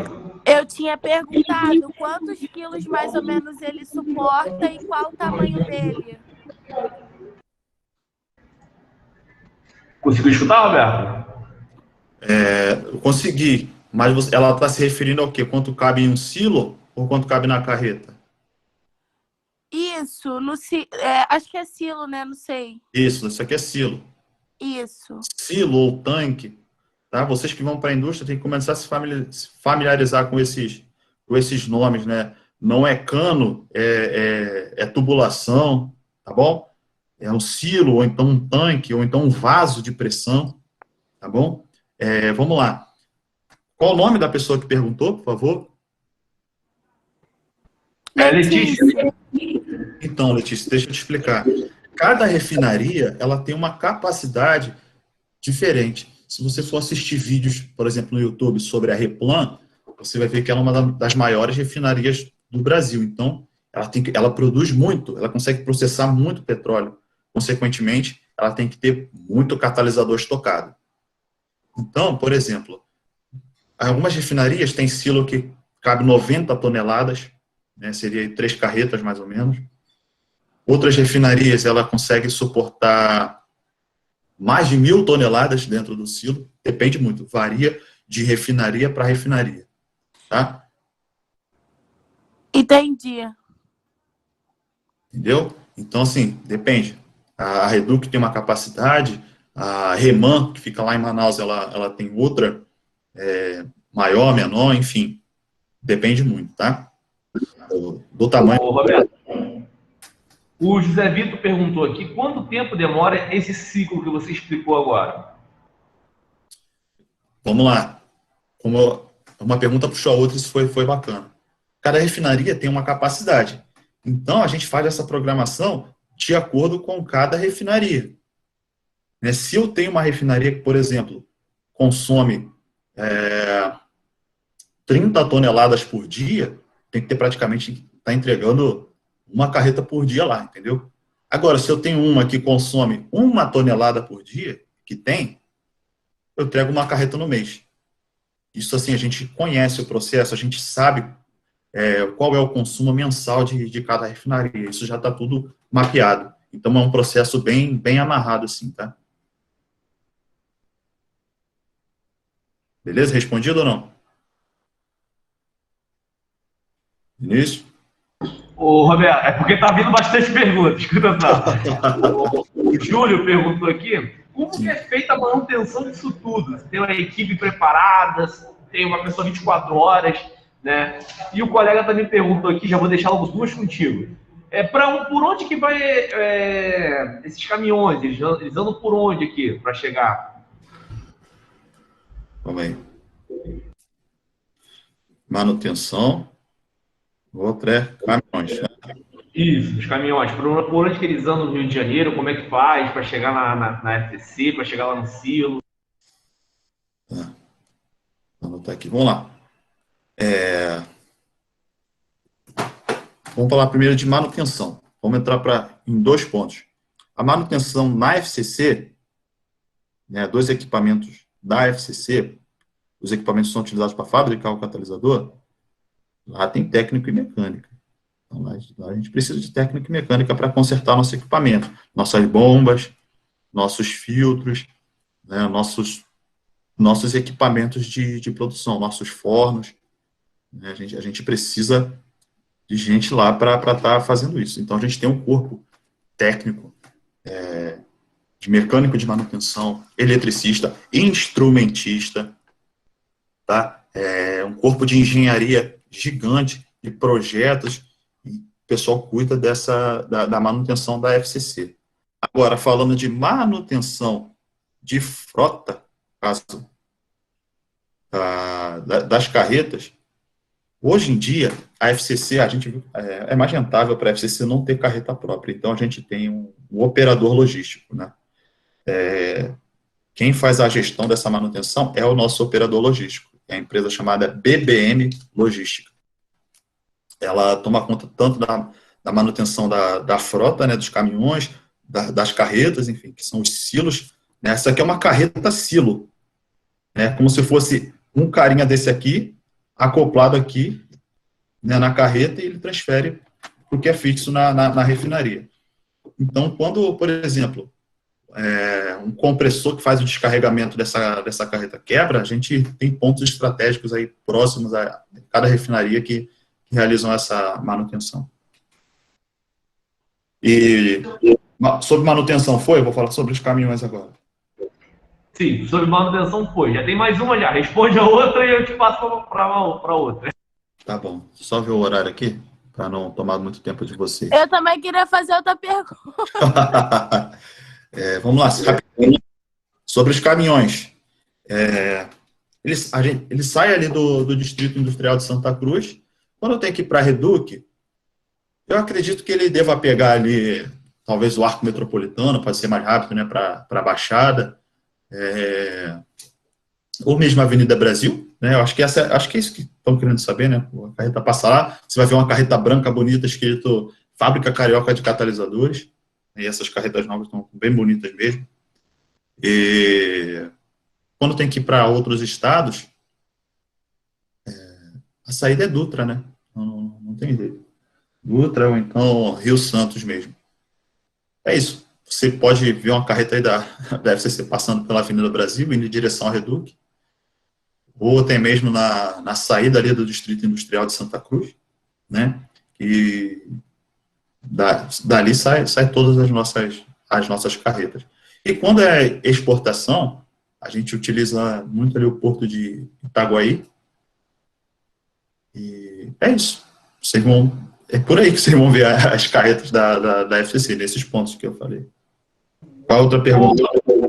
eu tinha perguntado quantos quilos mais ou menos ele suporta e qual o tamanho dele. Conseguiu escutar, Roberto? Eu consegui, mas ela está se referindo ao quê? Quanto cabe em um silo ou quanto cabe na carreta? Isso, acho que é silo, né? Não sei. Isso aqui é silo. Isso. Silo ou tanque, tá? Vocês que vão para a indústria têm que começar a se familiarizar com esses nomes, né? Não é cano, é tubulação, tá bom? É um silo, ou então um tanque, ou então um vaso de pressão, tá bom? Vamos lá. Qual o nome da pessoa que perguntou, por favor? Letícia. Então, Letícia, deixa eu te explicar. Cada refinaria, ela tem uma capacidade diferente. Se você for assistir vídeos, por exemplo, no YouTube sobre a Replan, você vai ver que ela é uma das maiores refinarias do Brasil. Então, ela produz muito, ela consegue processar muito petróleo. Consequentemente, ela tem que ter muito catalisador estocado. Então, por exemplo, algumas refinarias têm silo que cabe 90 toneladas, né, seria 3 carretas mais ou menos. Outras refinarias, ela consegue suportar mais de 1.000 toneladas dentro do silo, depende muito, varia de refinaria para refinaria, tá? Entendi. Entendeu? Então, assim, depende. A Reduc tem uma capacidade, a Reman, que fica lá em Manaus, ela tem outra, maior, menor, enfim, depende muito, tá? Do tamanho. Ô, Roberto, o José Vitor perguntou aqui, quanto tempo demora esse ciclo que você explicou agora? Vamos lá. Como uma pergunta puxou a outra, isso foi bacana. Cada refinaria tem uma capacidade. Então, a gente faz essa programação de acordo com cada refinaria. Né? Se eu tenho uma refinaria que, por exemplo, consome 30 toneladas por dia, tem que ter praticamente, está entregando uma carreta por dia lá, entendeu? Agora, se eu tenho uma que consome 1 tonelada por dia, eu entrego uma carreta no mês. Isso, assim, a gente conhece o processo, a gente sabe qual é o consumo mensal de cada refinaria. Isso já está tudo mapeado. Então, é um processo bem amarrado, assim, tá? Beleza? Respondido ou não? Vinícius? Ô, Roberto, é porque tá vindo bastante perguntas, escuta só. O Júlio perguntou aqui, como que é feita a manutenção disso tudo? Você tem uma equipe preparada, tem uma pessoa 24 horas, né? E o colega também perguntou aqui, já vou deixar logo duas contigo. Por onde que vai esses caminhões? Eles andam por onde aqui para chegar? Calma aí. Manutenção. Outra é caminhões. Isso, os caminhões. Por onde que eles andam no Rio de Janeiro? Como é que faz para chegar na FTC, para chegar lá no silo? Tá. Vou anotar aqui. Vamos lá. Vamos falar primeiro de manutenção. Vamos entrar em 2 pontos. A manutenção na FCC, né, dos equipamentos da FCC, os equipamentos são utilizados para fabricar o catalisador, lá tem técnico e mecânica. Então, lá a gente precisa de técnico e mecânica para consertar nosso equipamento, nossas bombas, nossos filtros, né, nossos equipamentos de produção, nossos fornos. Né, a gente precisa de gente lá para estar fazendo isso. Então, a gente tem um corpo técnico, de mecânico de manutenção, eletricista, instrumentista, tá? Um corpo de engenharia gigante, de projetos, e o pessoal cuida da manutenção da FCC. Agora, falando de manutenção de frota, caso das carretas, hoje em dia, a FCC, é mais rentável para a FCC não ter carreta própria, então a gente tem um operador logístico, né? Quem faz a gestão dessa manutenção é o nosso operador logístico, é a empresa chamada BBM Logística. Ela toma conta tanto da manutenção da frota, né, dos caminhões, das carretas, enfim, que são os silos. Né? Essa aqui é uma carreta silo, né, como se fosse um carinha desse aqui, acoplado aqui, né, na carreta, e ele transfere para o que é fixo na refinaria. Então, quando, por exemplo, um compressor que faz o descarregamento dessa carreta quebra, a gente tem pontos estratégicos aí próximos a cada refinaria que realizam essa manutenção. E sobre manutenção eu vou falar sobre os caminhões agora. Sim, sobre manutenção foi. Já tem mais uma já. Responde a outra e eu te passo para outra. Tá bom. Só ver o horário aqui, para não tomar muito tempo de vocês. Eu também queria fazer outra pergunta. Vamos lá, rapidinho. Sobre os caminhões. Ele sai ali do Distrito Industrial de Santa Cruz. Quando tem que ir para Reduc, eu acredito que ele deva pegar ali, talvez o Arco Metropolitano, pode ser mais rápido, né, para a Baixada, ou mesmo a Avenida Brasil, né, acho que é isso que estão querendo saber, né, a carreta passa lá, você vai ver uma carreta branca bonita escrito Fábrica Carioca de Catalisadores, e essas carretas novas estão bem bonitas mesmo. E quando tem que ir para outros estados, a saída é Dutra, né, não tem jeito. Dutra ou então Rio Santos mesmo. É isso. Você pode ver uma carreta aí da FCC passando pela Avenida Brasil, indo em direção ao Reduc, ou até mesmo na saída ali do Distrito Industrial de Santa Cruz, né? E dali sai todas as nossas carretas. E quando é exportação, a gente utiliza muito ali o porto de Itaguaí. E é isso. É por aí que vocês vão ver as carretas da FCC, nesses pontos que eu falei. Qual a outra pergunta?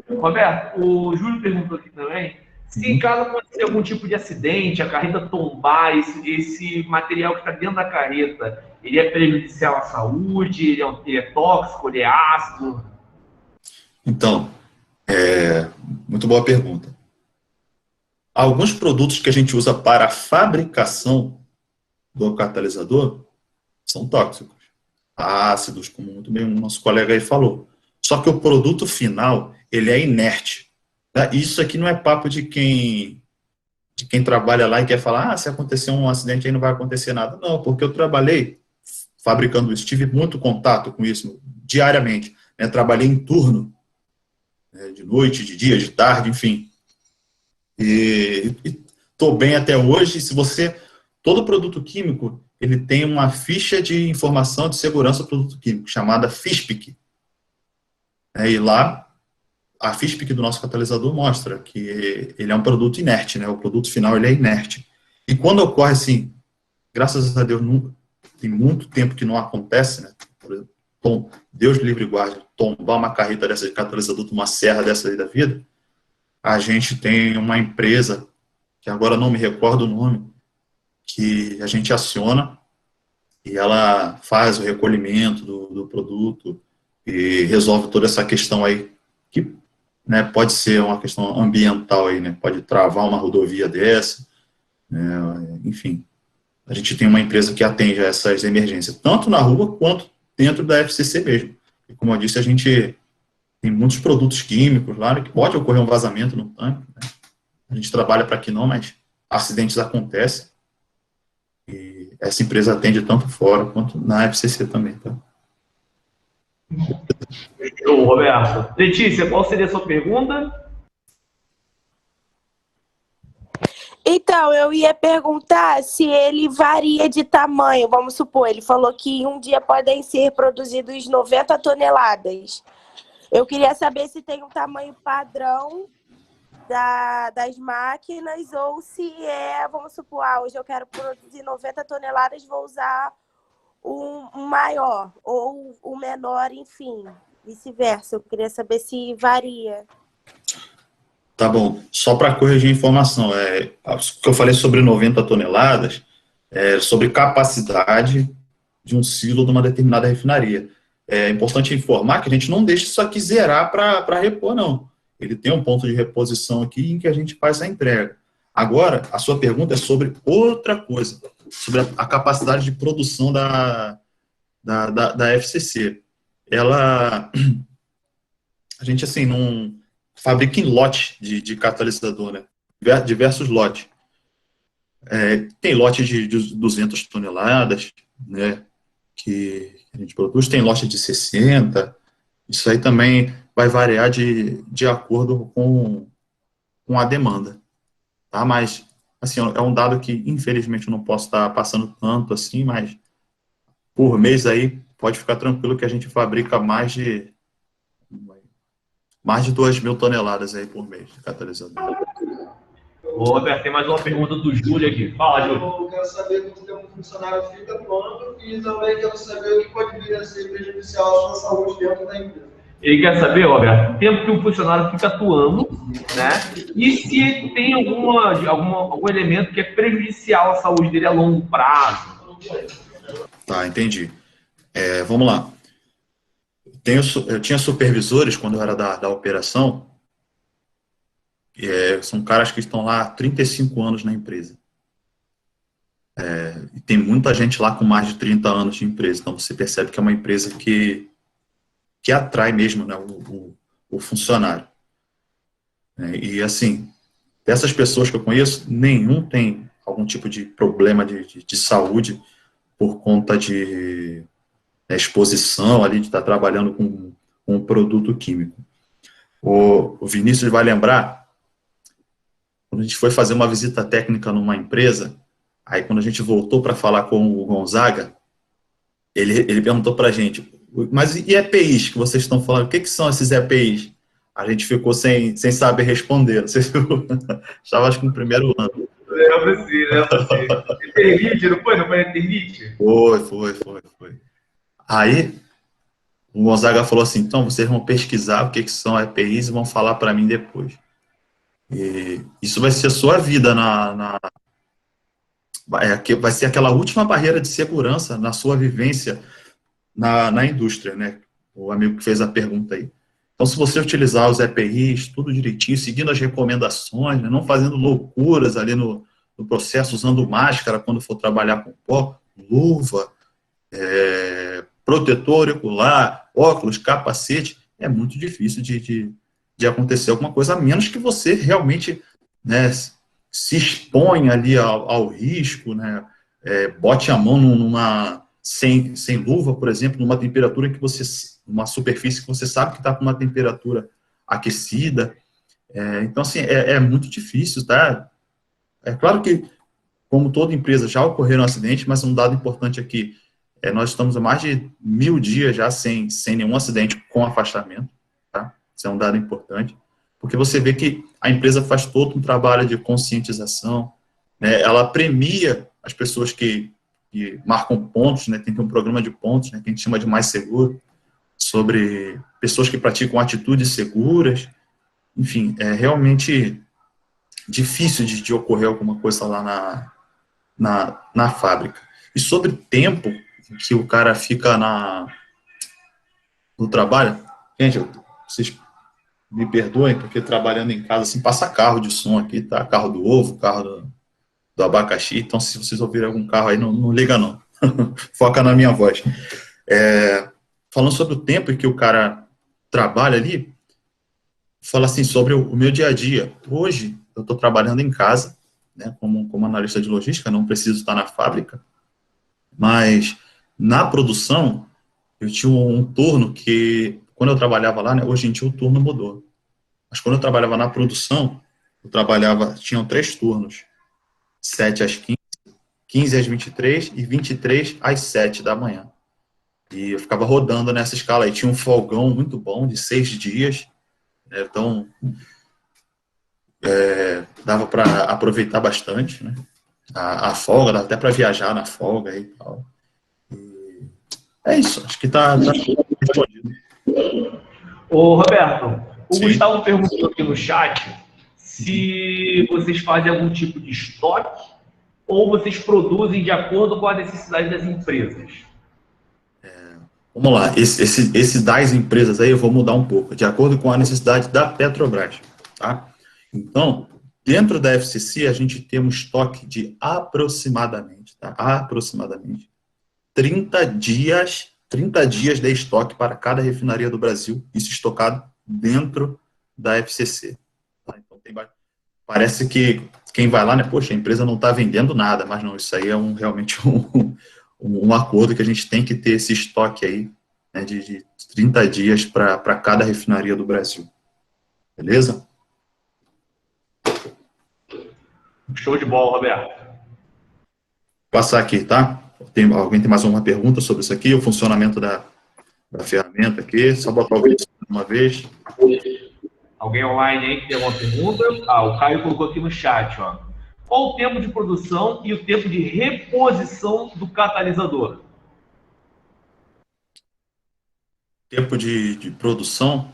Roberto, o Júlio perguntou aqui também se caso acontecer algum tipo de acidente, a carreta tombar, esse material que está dentro da carreta, ele é prejudicial à saúde, ele é tóxico, ele é ácido? Então, muito boa pergunta. Alguns produtos que a gente usa para a fabricação do catalisador são tóxicos, ácidos, como muito bem o nosso colega aí falou. Só que o produto final, ele é inerte. Tá? Isso aqui não é papo de quem trabalha lá e quer falar, se acontecer um acidente aí não vai acontecer nada. Não, porque eu trabalhei fabricando isso, tive muito contato com isso diariamente. Né? Trabalhei em turno, de noite, de dia, de tarde, enfim. E estou bem até hoje. Todo produto químico, ele tem uma ficha de informação de segurança do produto químico, chamada FISPIC. E lá, a FISPIC do nosso catalisador mostra que ele é um produto inerte, né? O produto final, ele é inerte. E quando ocorre, assim, graças a Deus, tem muito tempo que não acontece, né? Por exemplo, Deus livre e guarde, tombar uma carreta dessa de catalisador de uma serra dessa aí da vida, a gente tem uma empresa, que agora não me recordo o nome, que a gente aciona e ela faz o recolhimento do produto e resolve toda essa questão aí, que, né, pode ser uma questão ambiental aí, né, pode travar uma rodovia dessa, né, enfim. A gente tem uma empresa que atende a essas emergências, tanto na rua quanto dentro da FCC mesmo. E como eu disse, a gente tem muitos produtos químicos lá, né, que pode ocorrer um vazamento no tanque, né? A gente trabalha para que não, mas acidentes acontecem. E essa empresa atende tanto fora quanto na FCC também, tá? Ô, Roberto. Letícia, qual seria a sua pergunta? Então, eu ia perguntar se ele varia de tamanho. Vamos supor, ele falou que em um dia podem ser produzidos 90 toneladas. Eu queria saber se tem um tamanho padrão das máquinas ou se vamos supor, hoje eu quero produzir 90 toneladas, vou usar um maior ou o menor, enfim, vice-versa. Eu queria saber se varia. Tá bom, só para corrigir a informação, o que eu falei sobre 90 toneladas é sobre capacidade de um silo de uma determinada refinaria. É importante informar que a gente não deixa isso aqui zerar para repor, não. Ele tem um ponto de reposição aqui em que a gente faz a entrega. Agora, a sua pergunta é sobre outra coisa, sobre a capacidade de produção da FCC. A gente, assim, não fabrica em lote de catalisador, né? Diversos lotes. Tem lote de 200 toneladas, né, que a gente produz, tem lote de 60, isso aí também vai variar de acordo com a demanda, tá? Mas, assim, é um dado que, infelizmente, eu não posso estar passando tanto assim, mas por mês aí, pode ficar tranquilo que a gente fabrica mais de mais de 2.000 toneladas aí por mês de catalisador. Ô, Roberto, tem mais uma pergunta do Júlio aqui. Fala, Júlio. Eu quero saber quanto tempo o funcionário fica atuando e também quero saber o que pode vir a ser prejudicial à sua saúde dentro da empresa. Ele quer saber, Roberto, o tempo que um funcionário fica atuando, né? E se tem algum elemento que é prejudicial à saúde dele a longo prazo. Tá, entendi. Vamos lá. Eu tinha supervisores quando eu era da operação, são caras que estão lá há 35 anos na empresa. E tem muita gente lá com mais de 30 anos de empresa, então você percebe que é uma empresa que atrai mesmo, né, o funcionário. E assim, dessas pessoas que eu conheço, nenhum tem algum tipo de problema de saúde por conta de exposição ali, de estar trabalhando com um produto químico. O Vinícius vai lembrar, quando a gente foi fazer uma visita técnica numa empresa, aí quando a gente voltou para falar com o Gonzaga, ele perguntou para a gente, mas e EPIs que vocês estão falando? O que são esses EPIs? A gente ficou sem saber responder. Vocês estava, acho que no primeiro ano. Lembro sim. Eternite, não foi? Não foi Eternite? Foi. Aí, o Gonzaga falou assim, então vocês vão pesquisar o que são EPIs e vão falar para mim depois. E isso vai ser a sua vida vai ser aquela última barreira de segurança na sua vivência na indústria, né? O amigo que fez a pergunta aí. Então, se você utilizar os EPIs, tudo direitinho, seguindo as recomendações, né, não fazendo loucuras ali no processo, usando máscara quando for trabalhar com pó, luva, protetor auricular, óculos, capacete, é muito difícil de acontecer alguma coisa, a menos que você realmente, né, se exponha ali ao risco, né, bote a mão sem luva, por exemplo, numa temperatura que uma superfície que você sabe que está com uma temperatura aquecida. Então, assim, é muito difícil, tá? É claro que, como toda empresa, já ocorreram acidentes, mas um dado importante aqui, nós estamos há mais de 1.000 dias já sem nenhum acidente com afastamento, tá? Isso é um dado importante, porque você vê que a empresa faz todo um trabalho de conscientização, né? Ela premia as pessoas que marcam pontos, né? Tem um programa de pontos, né, que a gente chama de Mais Seguro, sobre pessoas que praticam atitudes seguras. Enfim, é realmente difícil de ocorrer alguma coisa lá na fábrica. E sobre tempo que o cara fica no trabalho, gente, vocês me perdoem, porque trabalhando em casa, assim, passa carro de som aqui, tá? Carro do ovo, carro do abacaxi, então se vocês ouvirem algum carro aí, não liga não. Foca na minha voz. Falando sobre o tempo em que o cara trabalha ali, fala assim sobre o meu dia a dia. Hoje, eu estou trabalhando em casa, né, como analista de logística, não preciso estar na fábrica, mas na produção, eu tinha um turno que, quando eu trabalhava lá, né, hoje em dia o turno mudou, mas quando eu trabalhava na produção, tinham 3 turnos, 7 às 15, 15 às 23 e 23 às 7 da manhã. E eu ficava rodando nessa escala aí. Tinha um folgão muito bom, de 6 dias. Então, dava para aproveitar bastante, né? A folga, dava até para viajar na folga e tal. E é isso, acho que tá respondido. Ô, Roberto, o Sim. Gustavo perguntou aqui no chat se vocês fazem algum tipo de estoque ou vocês produzem de acordo com a necessidade das empresas. Vamos lá, esse das empresas aí eu vou mudar um pouco, de acordo com a necessidade da Petrobras, tá? Então, dentro da FCC, a gente tem um estoque de aproximadamente 30 dias de estoque para cada refinaria do Brasil, isso estocado dentro da FCC. Tá? Então, parece que quem vai lá, né, poxa, a empresa não está vendendo nada, mas não, isso aí é realmente um acordo que a gente tem que ter esse estoque aí, né, de 30 dias para cada refinaria do Brasil. Beleza? Show de bola, Roberto. Vou passar aqui, tá? Alguém tem mais alguma pergunta sobre isso aqui? O funcionamento da ferramenta aqui? Só botar o vídeo uma vez. Alguém online aí que tem alguma pergunta? O Caio colocou aqui no chat, ó. Qual o tempo de produção e o tempo de reposição do catalisador? Tempo de produção,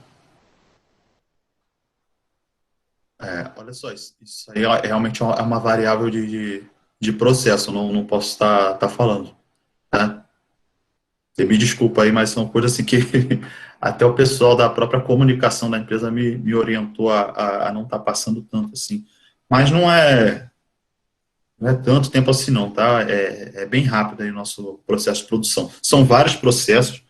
olha só, isso aí realmente é uma variável de processo, não posso estar falando, tá? Você me desculpa aí, mas são coisas assim que até o pessoal da própria comunicação da empresa me orientou a não estar passando tanto assim. Mas não é tanto tempo assim não, tá? É bem rápido aí o nosso processo de produção. São vários processos,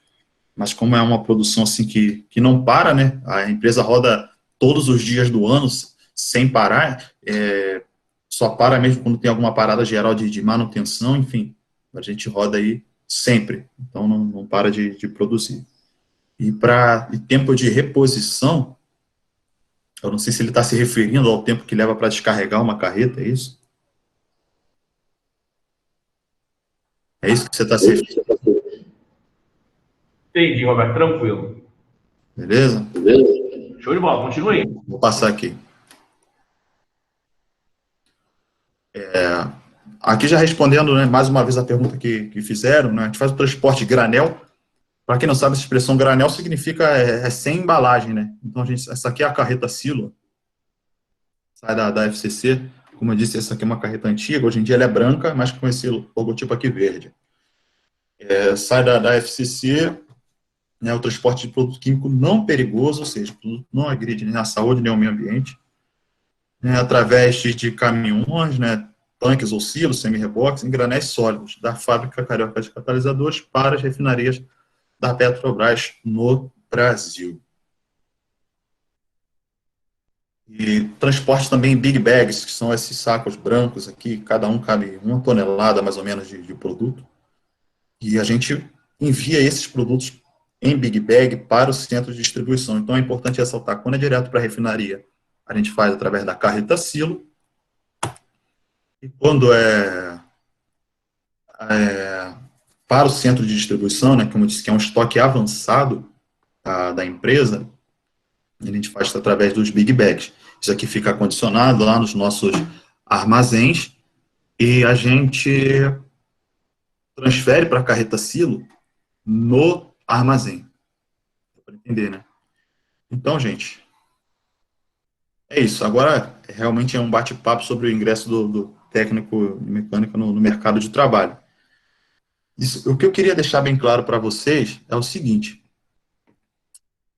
mas como é uma produção assim que não para, né? A empresa roda todos os dias do ano sem parar, só para mesmo quando tem alguma parada geral de manutenção, enfim, a gente roda aí sempre, então não para de produzir. E tempo de reposição, eu não sei se ele está se referindo ao tempo que leva para descarregar uma carreta, é isso? É isso que você está se referindo, Entendi, Roberto, tranquilo. beleza? Show de bola, continua aí. Vou passar aqui. Aqui já respondendo, né, mais uma vez a pergunta que fizeram, né, a gente faz o transporte granel. Para quem não sabe, essa expressão granel significa sem embalagem, né? Então, essa aqui é a carreta silo, sai da FCC. Como eu disse, essa aqui é uma carreta antiga, hoje em dia ela é branca, mas com esse logotipo aqui verde. Sai da FCC, né, o transporte de produto químico não perigoso, ou seja, o produto não agride nem a saúde nem o meio ambiente, né, através de caminhões, né, tanques ou silos, semi-reboques, em granéis sólidos, da fábrica carioca de catalisadores para as refinarias da Petrobras no Brasil. E transporte também em big bags, que são esses sacos brancos aqui, cada um cabe 1 tonelada mais ou menos de produto. E a gente envia esses produtos em big bag para o centro de distribuição. Então é importante ressaltar, quando é direto para a refinaria, a gente faz através da carreta silo. E quando para o centro de distribuição, né, como eu disse, que é um estoque avançado da empresa, a gente faz através dos big bags. Isso aqui fica acondicionado lá nos nossos armazéns e a gente transfere para a carreta silo no armazém. Para entender, né? Então, gente, é isso. Agora, realmente é um bate-papo sobre o ingresso do técnico em mecânica no mercado de trabalho. O que eu queria deixar bem claro para vocês é o seguinte,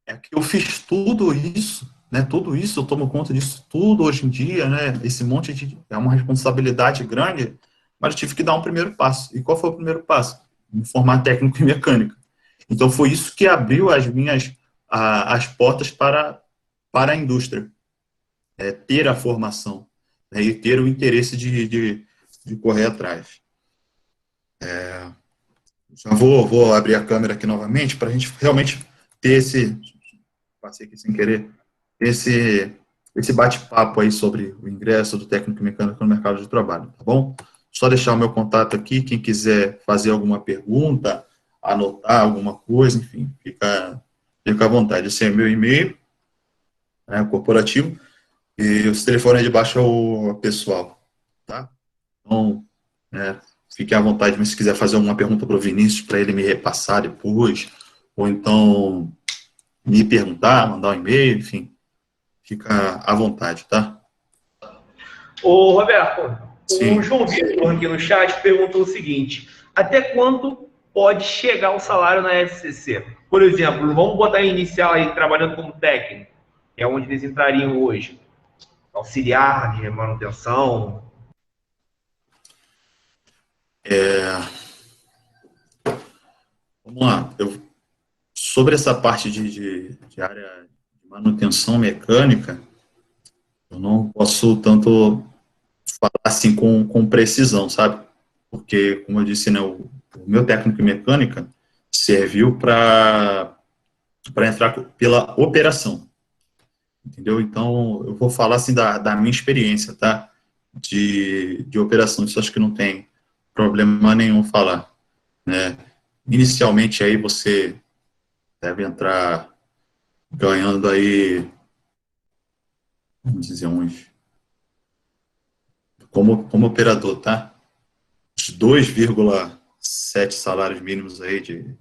é que eu fiz tudo isso, né, tudo isso, eu tomo conta disso tudo hoje em dia, né, esse monte é uma responsabilidade grande, mas eu tive que dar um primeiro passo. E qual foi o primeiro passo? Me formar técnico em mecânica. Então, foi isso que abriu as portas para a indústria, ter a formação, né, e ter o interesse de correr atrás. Já vou abrir a câmera aqui novamente para a gente realmente ter passei aqui sem querer, esse bate-papo aí sobre o ingresso do técnico mecânico no mercado de trabalho, tá bom? Só deixar o meu contato aqui, quem quiser fazer alguma pergunta, anotar alguma coisa, enfim, fica à vontade. Esse é meu e-mail, né, corporativo, e o telefone aí de baixo é o pessoal, tá? Então, fique à vontade, mas se quiser fazer alguma pergunta para o Vinícius, para ele me repassar depois, ou então me perguntar, mandar um e-mail, enfim, fica à vontade, tá? Ô, Roberto, Sim. o João Vitor aqui no chat perguntou o seguinte: até quanto pode chegar o salário na FCC? Por exemplo, vamos botar inicial aí trabalhando como técnico, que é onde eles entrariam hoje. Auxiliar de manutenção. Vamos lá. Sobre essa parte de área de manutenção mecânica, eu não posso tanto falar assim com precisão, sabe? Porque, como eu disse, né, o meu técnico em mecânica serviu para entrar pela operação, entendeu? Então, eu vou falar assim da minha experiência, tá? De operação, isso acho que não tem problema nenhum falar, né? Inicialmente aí você deve entrar ganhando aí vamos dizer, como operador, tá? Os 2,7 salários mínimos aí de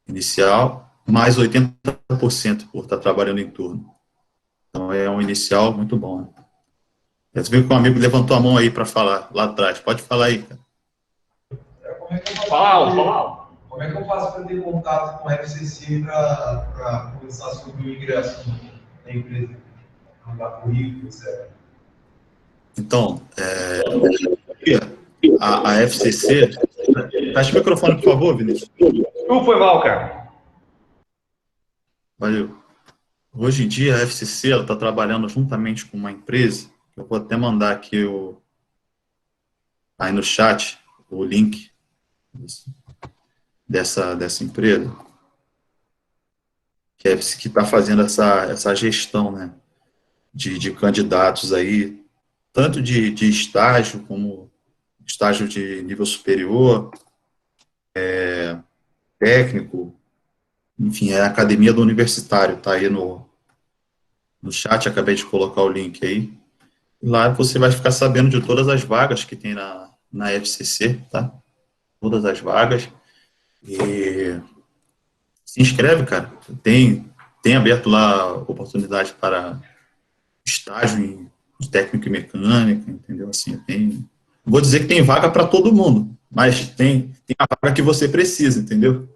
inicial, mais 80% por estar trabalhando em turno. Então, é um inicial muito bom, né? Você viu que um amigo levantou a mão aí para falar lá atrás. Pode falar aí, cara. Fala. Como é que eu faço para ter contato com a FCC para conversar sobre o ingresso na empresa? Mandar currículo, etc. Então, a FCC... Fecha o microfone, por favor, Vinícius. Não foi mal, cara. Valeu. Hoje em dia, a FCC está trabalhando juntamente com uma empresa, eu vou até mandar aqui aí no chat o link dessa empresa, que está fazendo essa gestão, né, de candidatos aí, tanto de estágio, como estágio de nível superior, técnico, enfim, é a academia do universitário, está aí no chat, acabei de colocar o link aí. Lá você vai ficar sabendo de todas as vagas que tem na FCC, tá? Todas as vagas. E se inscreve, cara. Tem aberto lá oportunidade para estágio em técnico e mecânica, entendeu? Assim, vou dizer que tem vaga para todo mundo, mas tem a vaga que você precisa, entendeu?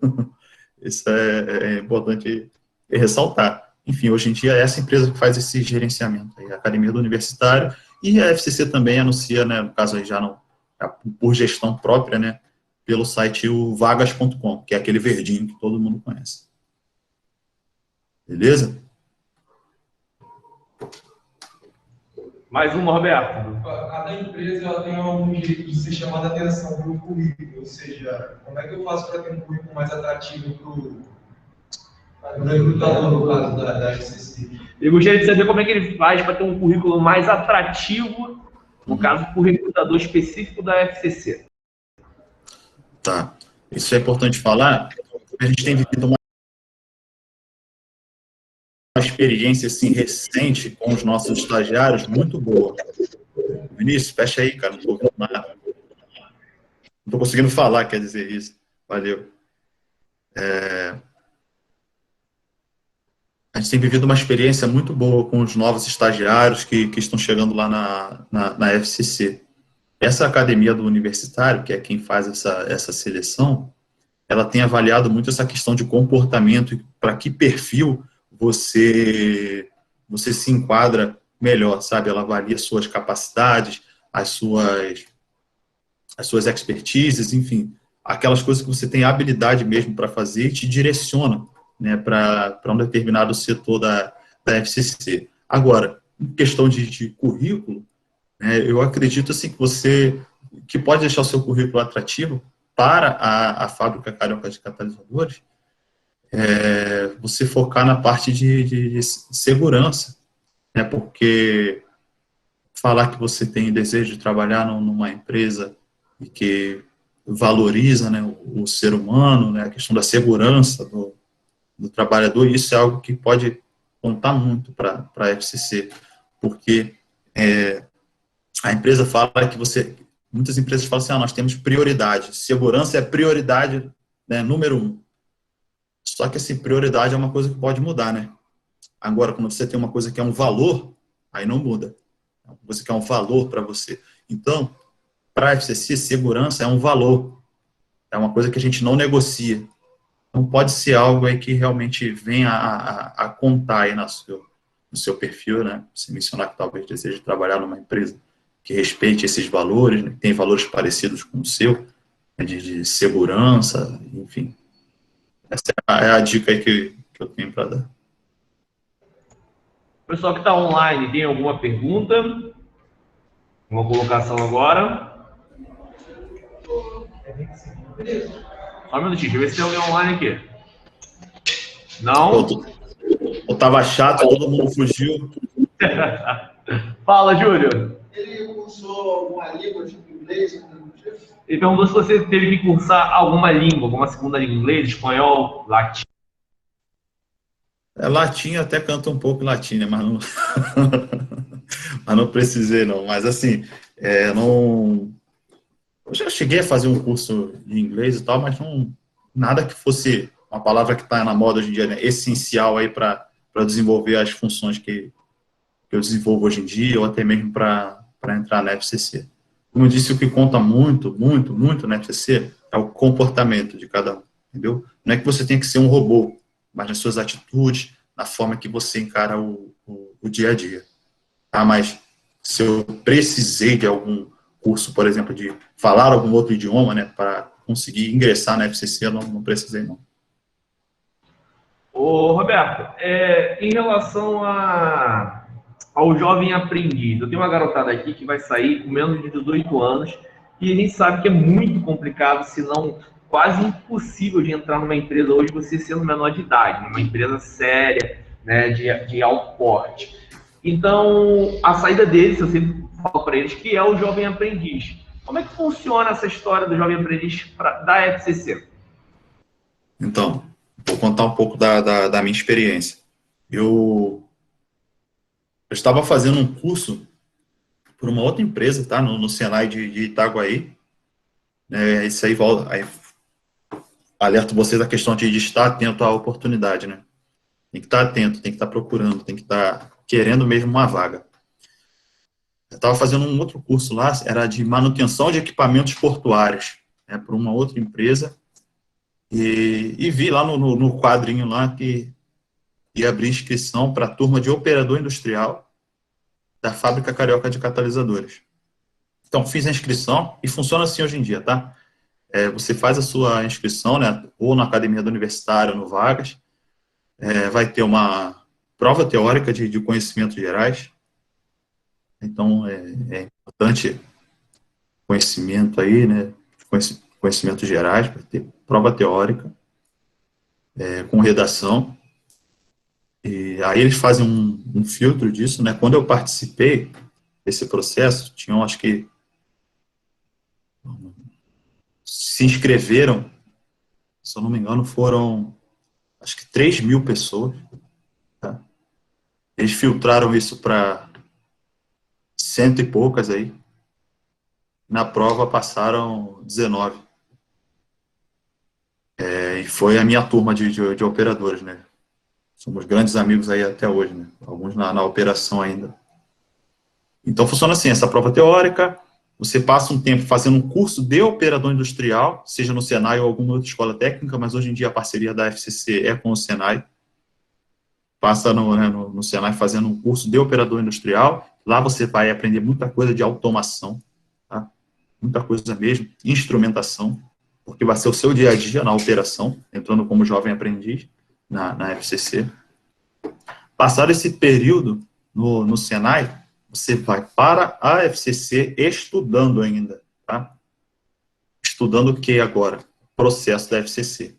Isso é importante ressaltar. Enfim, hoje em dia é essa empresa que faz esse gerenciamento, aí, a Academia do Universitário, e a FCC também anuncia, né, no caso aí já não, por gestão própria, né, pelo site o vagas.com, que é aquele verdinho que todo mundo conhece. Beleza? Mais uma, Roberto. Cada empresa ela tem algum jeito de ser chamada a atenção para o currículo, ou seja, como é que eu faço para ter um currículo mais atrativo para o recrutador, no caso da FCC? Eu gostaria de saber como é que ele faz para ter um currículo mais atrativo, no caso, para o recrutador específico da FCC. Tá. Isso é importante falar. A gente tem vivido uma experiência assim, recente com os nossos estagiários muito boa. Vinícius, fecha aí, cara, não estou ouvindo nada. Não estou conseguindo falar, quer dizer isso. Valeu. A gente tem vivido uma experiência muito boa com os novos estagiários que estão chegando lá na FCC. Essa academia do universitário, que é quem faz essa seleção, ela tem avaliado muito essa questão de comportamento, para que perfil você se enquadra melhor, sabe? Ela avalia suas capacidades, as suas expertises, enfim, aquelas coisas que você tem habilidade mesmo para fazer e te direciona, né, para um determinado setor da FCC. Agora, em questão de currículo, né, eu acredito assim, que pode deixar o seu currículo atrativo para a fábrica carioca de catalisadores, você focar na parte de segurança, né, porque falar que você tem desejo de trabalhar numa empresa e que valoriza, né, o ser humano, né, a questão da segurança do trabalhador, isso é algo que pode contar muito para a FCC, porque a empresa fala que muitas empresas falam assim, nós temos prioridade, segurança é prioridade, né, número 1. Só que, assim, prioridade é uma coisa que pode mudar, né? Agora, quando você tem uma coisa que é um valor, aí não muda. É uma coisa que é um valor para você. Então, para a FCC, segurança é um valor. É uma coisa que a gente não negocia. Então, pode ser algo aí que realmente venha a contar aí no seu perfil, né? Você mencionar que talvez deseje trabalhar numa empresa que respeite esses valores, né? Que tem valores parecidos com o seu, né? de segurança, enfim. Essa é a dica aí que eu tenho para dar. O pessoal que está online, tem alguma pergunta? Uma colocação agora? Só um minutinho, deixa eu ver se tem alguém online aqui. Não? Eu tava chato, todo mundo fugiu. Fala, Júlio. Ele cursou alguma língua, tipo inglês? Ele perguntou se você teve que cursar alguma língua, alguma segunda língua, inglês, espanhol, latim. Latim eu até canto um pouco latim, né? Mas não, mas não precisei, não. Mas assim, não. Eu já cheguei a fazer um curso de inglês e tal, mas não nada que fosse uma palavra que está na moda hoje em dia, né? Essencial aí para desenvolver as funções que eu desenvolvo hoje em dia, ou até mesmo para entrar na FCC. Como eu disse, o que conta muito, muito, muito na FCC é o comportamento de cada um, entendeu? Não é que você tem que ser um robô, mas nas suas atitudes, na forma que você encara o dia a dia. Tá? Mas se eu precisei de algum curso, por exemplo, de falar algum outro idioma, né, para conseguir ingressar na FCC, eu não precisei, não. Ô, Roberto, em relação ao jovem aprendiz, eu tenho uma garotada aqui que vai sair com menos de 18 anos e a gente sabe que é muito complicado, se não quase impossível de entrar numa empresa hoje você sendo menor de idade, numa empresa séria, né, de alto porte. Então, a saída deles, eu sempre falo para eles, que é o jovem aprendiz. Como é que funciona essa história do jovem aprendiz da FCC? Então, vou contar um pouco da minha experiência. Eu estava fazendo um curso por uma outra empresa, tá? No Senai de Itaguaí. Isso aí, aí alerto você da questão de estar atento à oportunidade, né? Tem que estar atento, tem que estar procurando, tem que estar querendo mesmo uma vaga. Eu estava fazendo um outro curso lá, era de manutenção de equipamentos portuários, né, para uma outra empresa, e vi lá no quadrinho lá que ia abrir inscrição para a turma de operador industrial da Fábrica Carioca de Catalisadores. Então, fiz a inscrição e funciona assim hoje em dia, tá? Você faz a sua inscrição, né, ou na academia do universitário, ou no Vagas, vai ter uma prova teórica de conhecimentos gerais, então é importante conhecimento aí, né, conhecimentos gerais, vai ter prova teórica, com redação, e aí eles fazem um filtro disso, né, quando eu participei desse processo, tinham, acho que, se inscreveram, se eu não me engano, foram, acho que 3.000 pessoas, tá? Eles filtraram isso para cento e poucas aí, na prova passaram 19. E foi a minha turma de operadores, né? Somos grandes amigos aí até hoje, né? Alguns na operação ainda. Então funciona assim, essa prova teórica, você passa um tempo fazendo um curso de operador industrial, seja no Senai ou alguma outra escola técnica, mas hoje em dia a parceria da FCC é com o Senai. Passa no Senai fazendo um curso de operador industrial, lá você vai aprender muita coisa de automação, tá? Muita coisa mesmo, instrumentação, porque vai ser o seu dia a dia na operação, entrando como jovem aprendiz na FCC. Passado esse período no Senai, você vai para a FCC estudando ainda, tá? Estudando o que agora? Processo da FCC.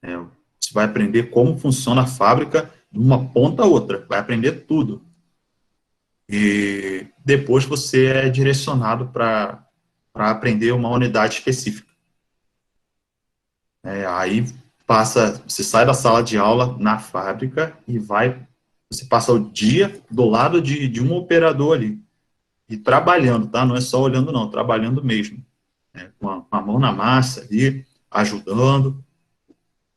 Você vai aprender como funciona a fábrica de uma ponta a outra, vai aprender tudo. E depois você é direcionado para aprender uma unidade específica. Aí você sai da sala de aula na fábrica e você passa o dia do lado de um operador ali, e trabalhando, tá? Não é só olhando não, trabalhando mesmo, né? Com a mão na massa ali, ajudando,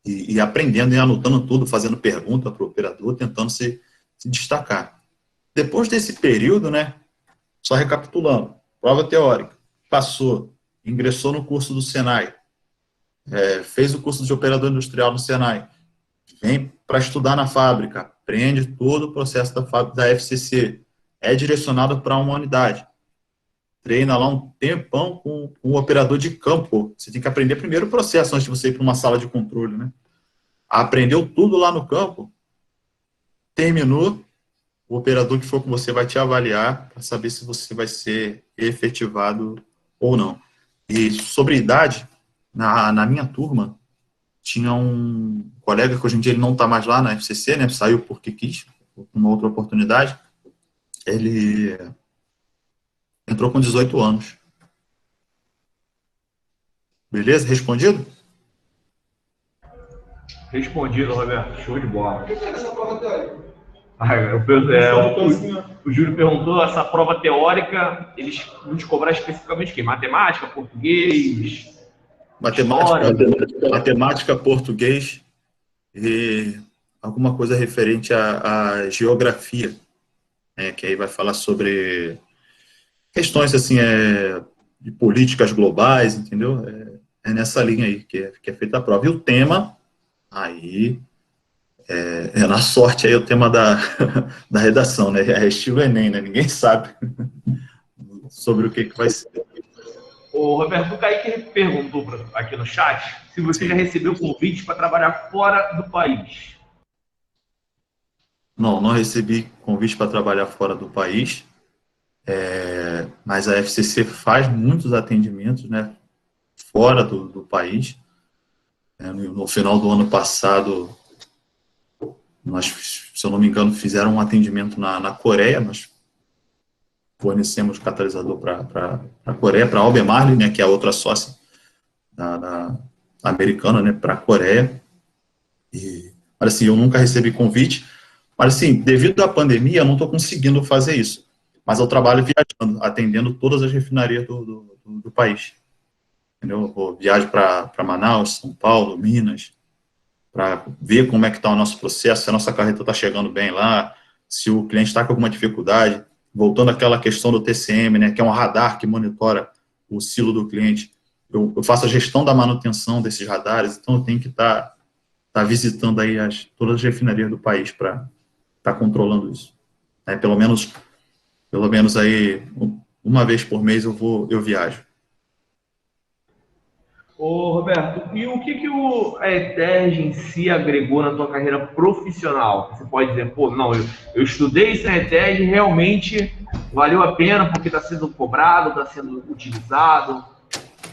e aprendendo e anotando tudo, fazendo pergunta para o operador, tentando se destacar. Depois desse período, né, só recapitulando, prova teórica, passou, ingressou no curso do Senai, fez o curso de operador industrial no Senai, vem para estudar na fábrica, aprende todo o processo da FCC, é direcionado para uma unidade, treina lá um tempão com o operador de campo. Você tem que aprender primeiro o processo antes de você ir para uma sala de controle, né? Aprendeu tudo lá no campo, terminou, o operador que for com você vai te avaliar para saber se você vai ser efetivado ou não. E sobre idade, na minha turma, tinha um colega que hoje em dia ele não está mais lá na FCC, né? Saiu porque quis, por uma outra oportunidade. Ele entrou com 18 anos. Beleza? Respondido? Respondido, Roberto. Show de bola. O que é essa prova teórica? O Júlio perguntou, essa prova teórica, eles vão te cobrar especificamente o quê? Matemática, português, matemática, português e alguma coisa referente à geografia, né, que aí vai falar sobre questões assim, de políticas globais, entendeu? É nessa linha aí que é feita a prova. E o tema, aí, na sorte aí o tema da redação, né? É estilo Enem, né? Ninguém sabe sobre o que vai ser. O Roberto, o Kaique perguntou aqui no chat se você já recebeu convite para trabalhar fora do país. Não recebi convite para trabalhar fora do país, mas a FCC faz muitos atendimentos, né, fora do país. No final do ano passado, nós, se eu não me engano, fizeram um atendimento na Coreia. Nós fornecemos catalisador para a Coreia, para a Albemarle, né, que é a outra sócia da americana, né, para a Coreia. Mas assim, eu nunca recebi convite. Mas assim, devido à pandemia, eu não estou conseguindo fazer isso. Mas eu trabalho viajando, atendendo todas as refinarias do país. Entendeu? Eu viajo para Manaus, São Paulo, Minas, para ver como é que está o nosso processo, se a nossa carreta está chegando bem lá, se o cliente está com alguma dificuldade. Voltando àquela questão do TCM, né, que é um radar que monitora o silo do cliente. Eu faço a gestão da manutenção desses radares, então eu tenho que estar visitando aí todas as refinarias do país para estar controlando isso. Pelo menos aí uma vez por mês eu viajo. Ô, Roberto, e o que a ETERG em si agregou na tua carreira profissional? Você pode dizer, pô, não, eu estudei isso na ETERG e realmente valeu a pena porque está sendo cobrado, está sendo utilizado.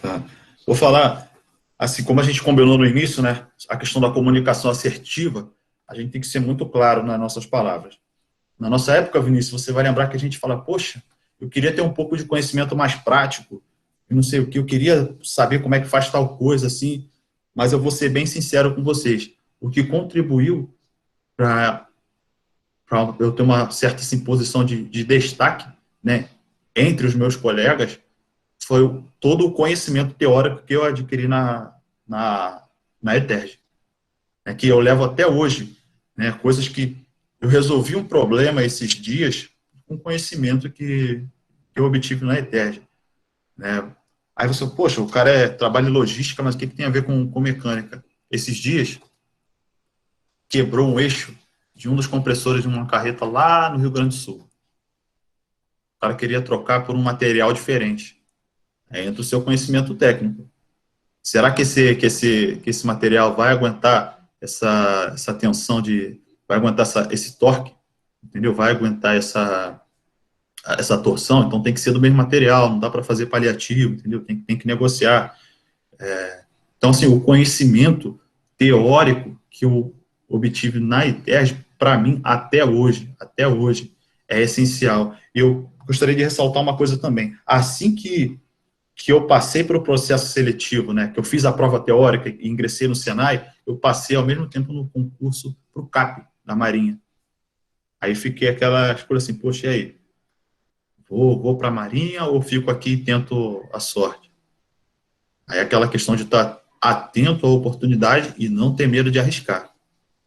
Tá. Vou falar, assim, como a gente combinou no início, né, a questão da comunicação assertiva, a gente tem que ser muito claro nas nossas palavras. Na nossa época, Vinícius, você vai lembrar que a gente fala, poxa, eu queria ter um pouco de conhecimento mais prático, eu não sei o que, eu queria saber como é que faz tal coisa, assim, mas eu vou ser bem sincero com vocês. O que contribuiu para eu ter uma certa assim, posição de destaque, né, entre os meus colegas, foi todo o conhecimento teórico que eu adquiri na ETERG, né, que eu levo até hoje, né, coisas que eu resolvi um problema esses dias com conhecimento que eu obtive na ETERG, né. Aí você, poxa, o cara trabalha em logística, mas o que tem a ver com mecânica? Esses dias, quebrou um eixo de um dos compressores de uma carreta lá no Rio Grande do Sul. O cara queria trocar por um material diferente. Aí entra o seu conhecimento técnico. Será que esse material vai aguentar essa tensão vai aguentar esse torque? Entendeu? Vai aguentar essa torção? Então tem que ser do mesmo material, não dá para fazer paliativo, entendeu? Tem que negociar. Então, assim, o conhecimento teórico que eu obtive na ETERG, para mim, até hoje, é essencial. E eu gostaria de ressaltar uma coisa também. Assim que eu passei para o processo seletivo, né, que eu fiz a prova teórica e ingressei no Senai, eu passei ao mesmo tempo no concurso para o CAP, da Marinha. Aí fiquei aquela escolha assim, poxa, e aí? Vou para a Marinha ou fico aqui e tento a sorte? Aí aquela questão de estar atento à oportunidade e não ter medo de arriscar.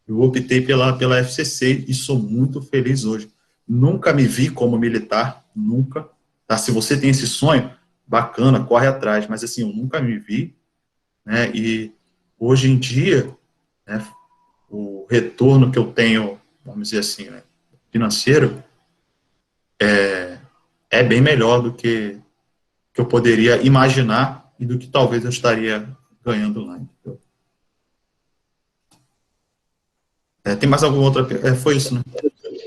Eu optei pela FCC e sou muito feliz hoje. Nunca me vi como militar, nunca. Tá? Se você tem esse sonho, bacana, corre atrás, mas assim, eu nunca me vi, né, e hoje em dia, né, o retorno que eu tenho, vamos dizer assim, né, financeiro, é bem melhor do que eu poderia imaginar e do que talvez eu estaria ganhando lá. Entendeu? Tem mais alguma outra? Foi isso, né?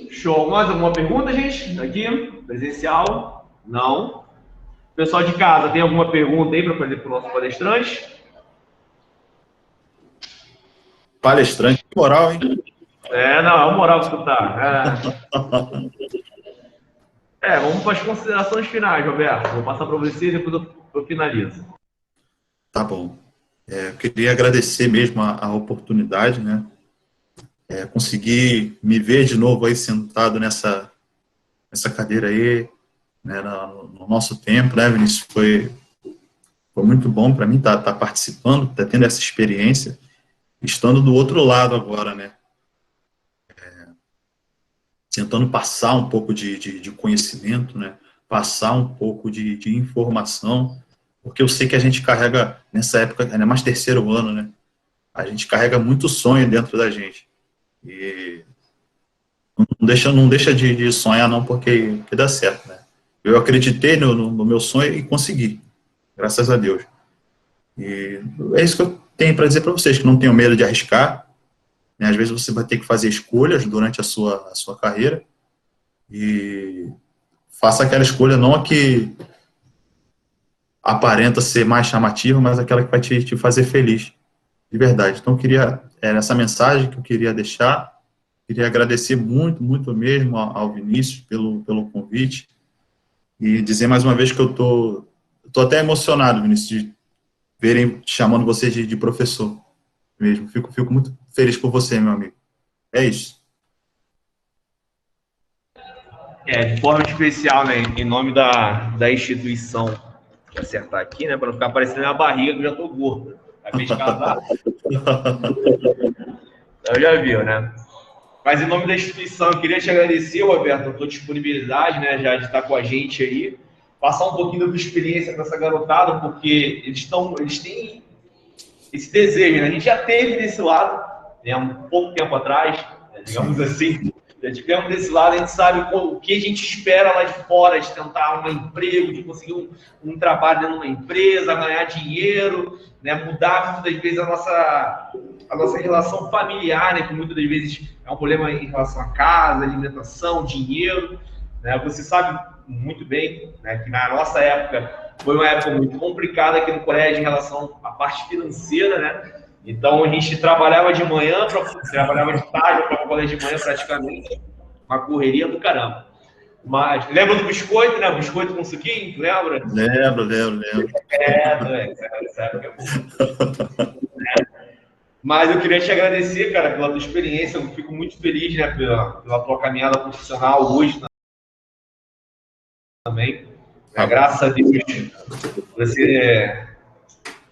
Show. Mais alguma pergunta, gente? Aqui, presencial? Não. Pessoal de casa, tem alguma pergunta aí para fazer para o nosso palestrante? Palestrante, que moral, hein? Não, é uma moral que tu tá. Vamos para as considerações finais, Roberto. Vou passar para você e depois eu finalizo. Tá bom. Eu queria agradecer mesmo a oportunidade, né? Conseguir me ver de novo aí sentado nessa cadeira aí, né, no nosso tempo, né, Vinícius? Foi muito bom para mim estar participando, estar tendo essa experiência, estando do outro lado agora, né? Tentando passar um pouco de conhecimento, né? Passar um pouco de informação, porque eu sei que a gente carrega, nessa época, ainda mais terceiro ano, né? A gente carrega muito sonho dentro da gente. E não deixa de sonhar, não, porque dá certo, né? Eu acreditei no meu sonho e consegui, graças a Deus. E é isso que eu tenho para dizer para vocês, que não tenham medo de arriscar, né? Às vezes você vai ter que fazer escolhas durante a sua carreira, e faça aquela escolha, não a que aparenta ser mais chamativa, mas aquela que vai te fazer feliz, de verdade. Então, essa mensagem que eu queria deixar, queria agradecer muito, muito mesmo ao Vinícius pelo convite, e dizer mais uma vez que eu tô até emocionado, Vinícius, de verem chamando você de professor mesmo. Fico muito feliz por você, meu amigo. É isso. De forma especial, né, em nome da instituição, vou acertar aqui, né, para não ficar parecendo minha barriga, que eu já tô gordo. Acabei de casar, eu já viu, né? Mas em nome da instituição, eu queria te agradecer, Roberto, a tua disponibilidade, né, já de estar com a gente aí, passar um pouquinho da tua experiência com essa garotada, porque eles têm esse desejo, né? A gente já teve desse lado, né, um pouco tempo atrás, né, digamos assim. Tivemos desse lado, a gente sabe o que a gente espera lá de fora, de tentar um emprego, de conseguir um trabalho dentro de uma empresa, ganhar dinheiro, né, mudar muitas das vezes a nossa relação familiar, né, que muitas das vezes é um problema em relação à casa, alimentação, dinheiro. Né? Você sabe muito bem, né, que na nossa época foi uma época muito complicada aqui no colégio em relação à parte financeira, né? Então a gente trabalhava de manhã, trabalhava de tarde para o colégio de manhã praticamente, uma correria do caramba. Mas lembra do biscoito, né? Biscoito com suquinho, lembra? Lembro. Essa época é boa. Mas eu queria te agradecer, cara, pela tua experiência. Eu fico muito feliz, né, pela tua caminhada profissional hoje também. Graças a Deus, você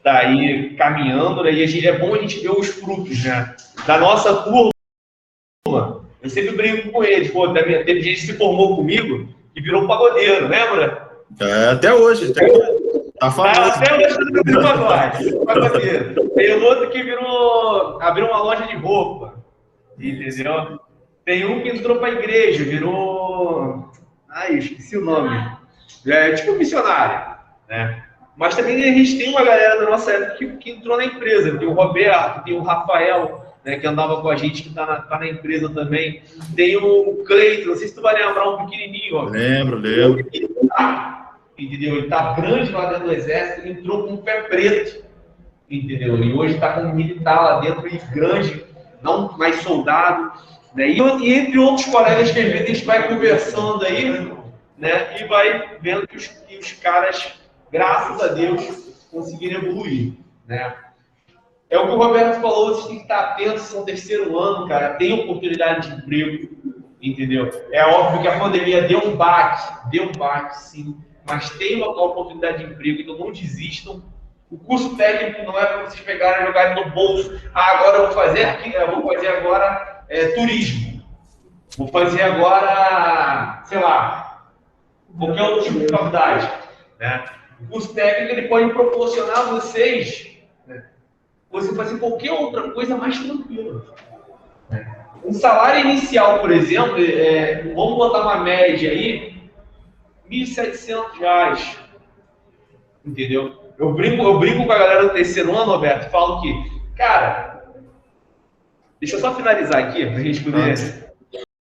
tá aí caminhando, né? E é bom a gente ver os frutos, né? Da nossa turma, eu sempre brinco com eles. Pô, teve gente que se formou comigo e virou pagodeiro, lembra? Até hoje. Tá famoso. Até hoje tá pagodeiro. Tem outro que abriu uma loja de roupa, entendeu? Tem um que entrou pra igreja, virou... Ai, esqueci o nome. É tipo missionário, né? Mas também a gente tem uma galera da nossa época que entrou na empresa. Tem o Roberto, tem o Rafael, né, que andava com a gente, que tá na empresa também. Tem o Cleiton, não sei se tu vai lembrar, um pequenininho. Ó. Lembro. Entendeu? Ele tá grande lá dentro do exército, ele entrou com um pé preto, entendeu? E hoje tá como militar lá dentro, e grande, não mais soldado. Né? E entre outros colegas que às vezes a gente vai conversando aí, né, e vai vendo que os caras, graças a Deus, conseguiram evoluir, né? É o que o Roberto falou, vocês têm que estar atentos, são terceiro ano, cara, tem oportunidade de emprego, entendeu? É óbvio que a pandemia deu um baque, sim, mas tem uma oportunidade de emprego, então não desistam. O curso técnico não é para vocês pegarem e jogarem no bolso. Agora eu vou fazer agora turismo. Vou fazer agora, sei lá, qualquer outro tipo de faculdade, né? O curso técnico ele pode proporcionar a vocês, né, você fazer qualquer outra coisa mais tranquila. Né? Um salário inicial, por exemplo, vamos botar uma média aí, R$ 1.700, entendeu? Eu brinco com a galera do terceiro ano, Roberto, falo que, cara, deixa eu só finalizar aqui, pra gente poder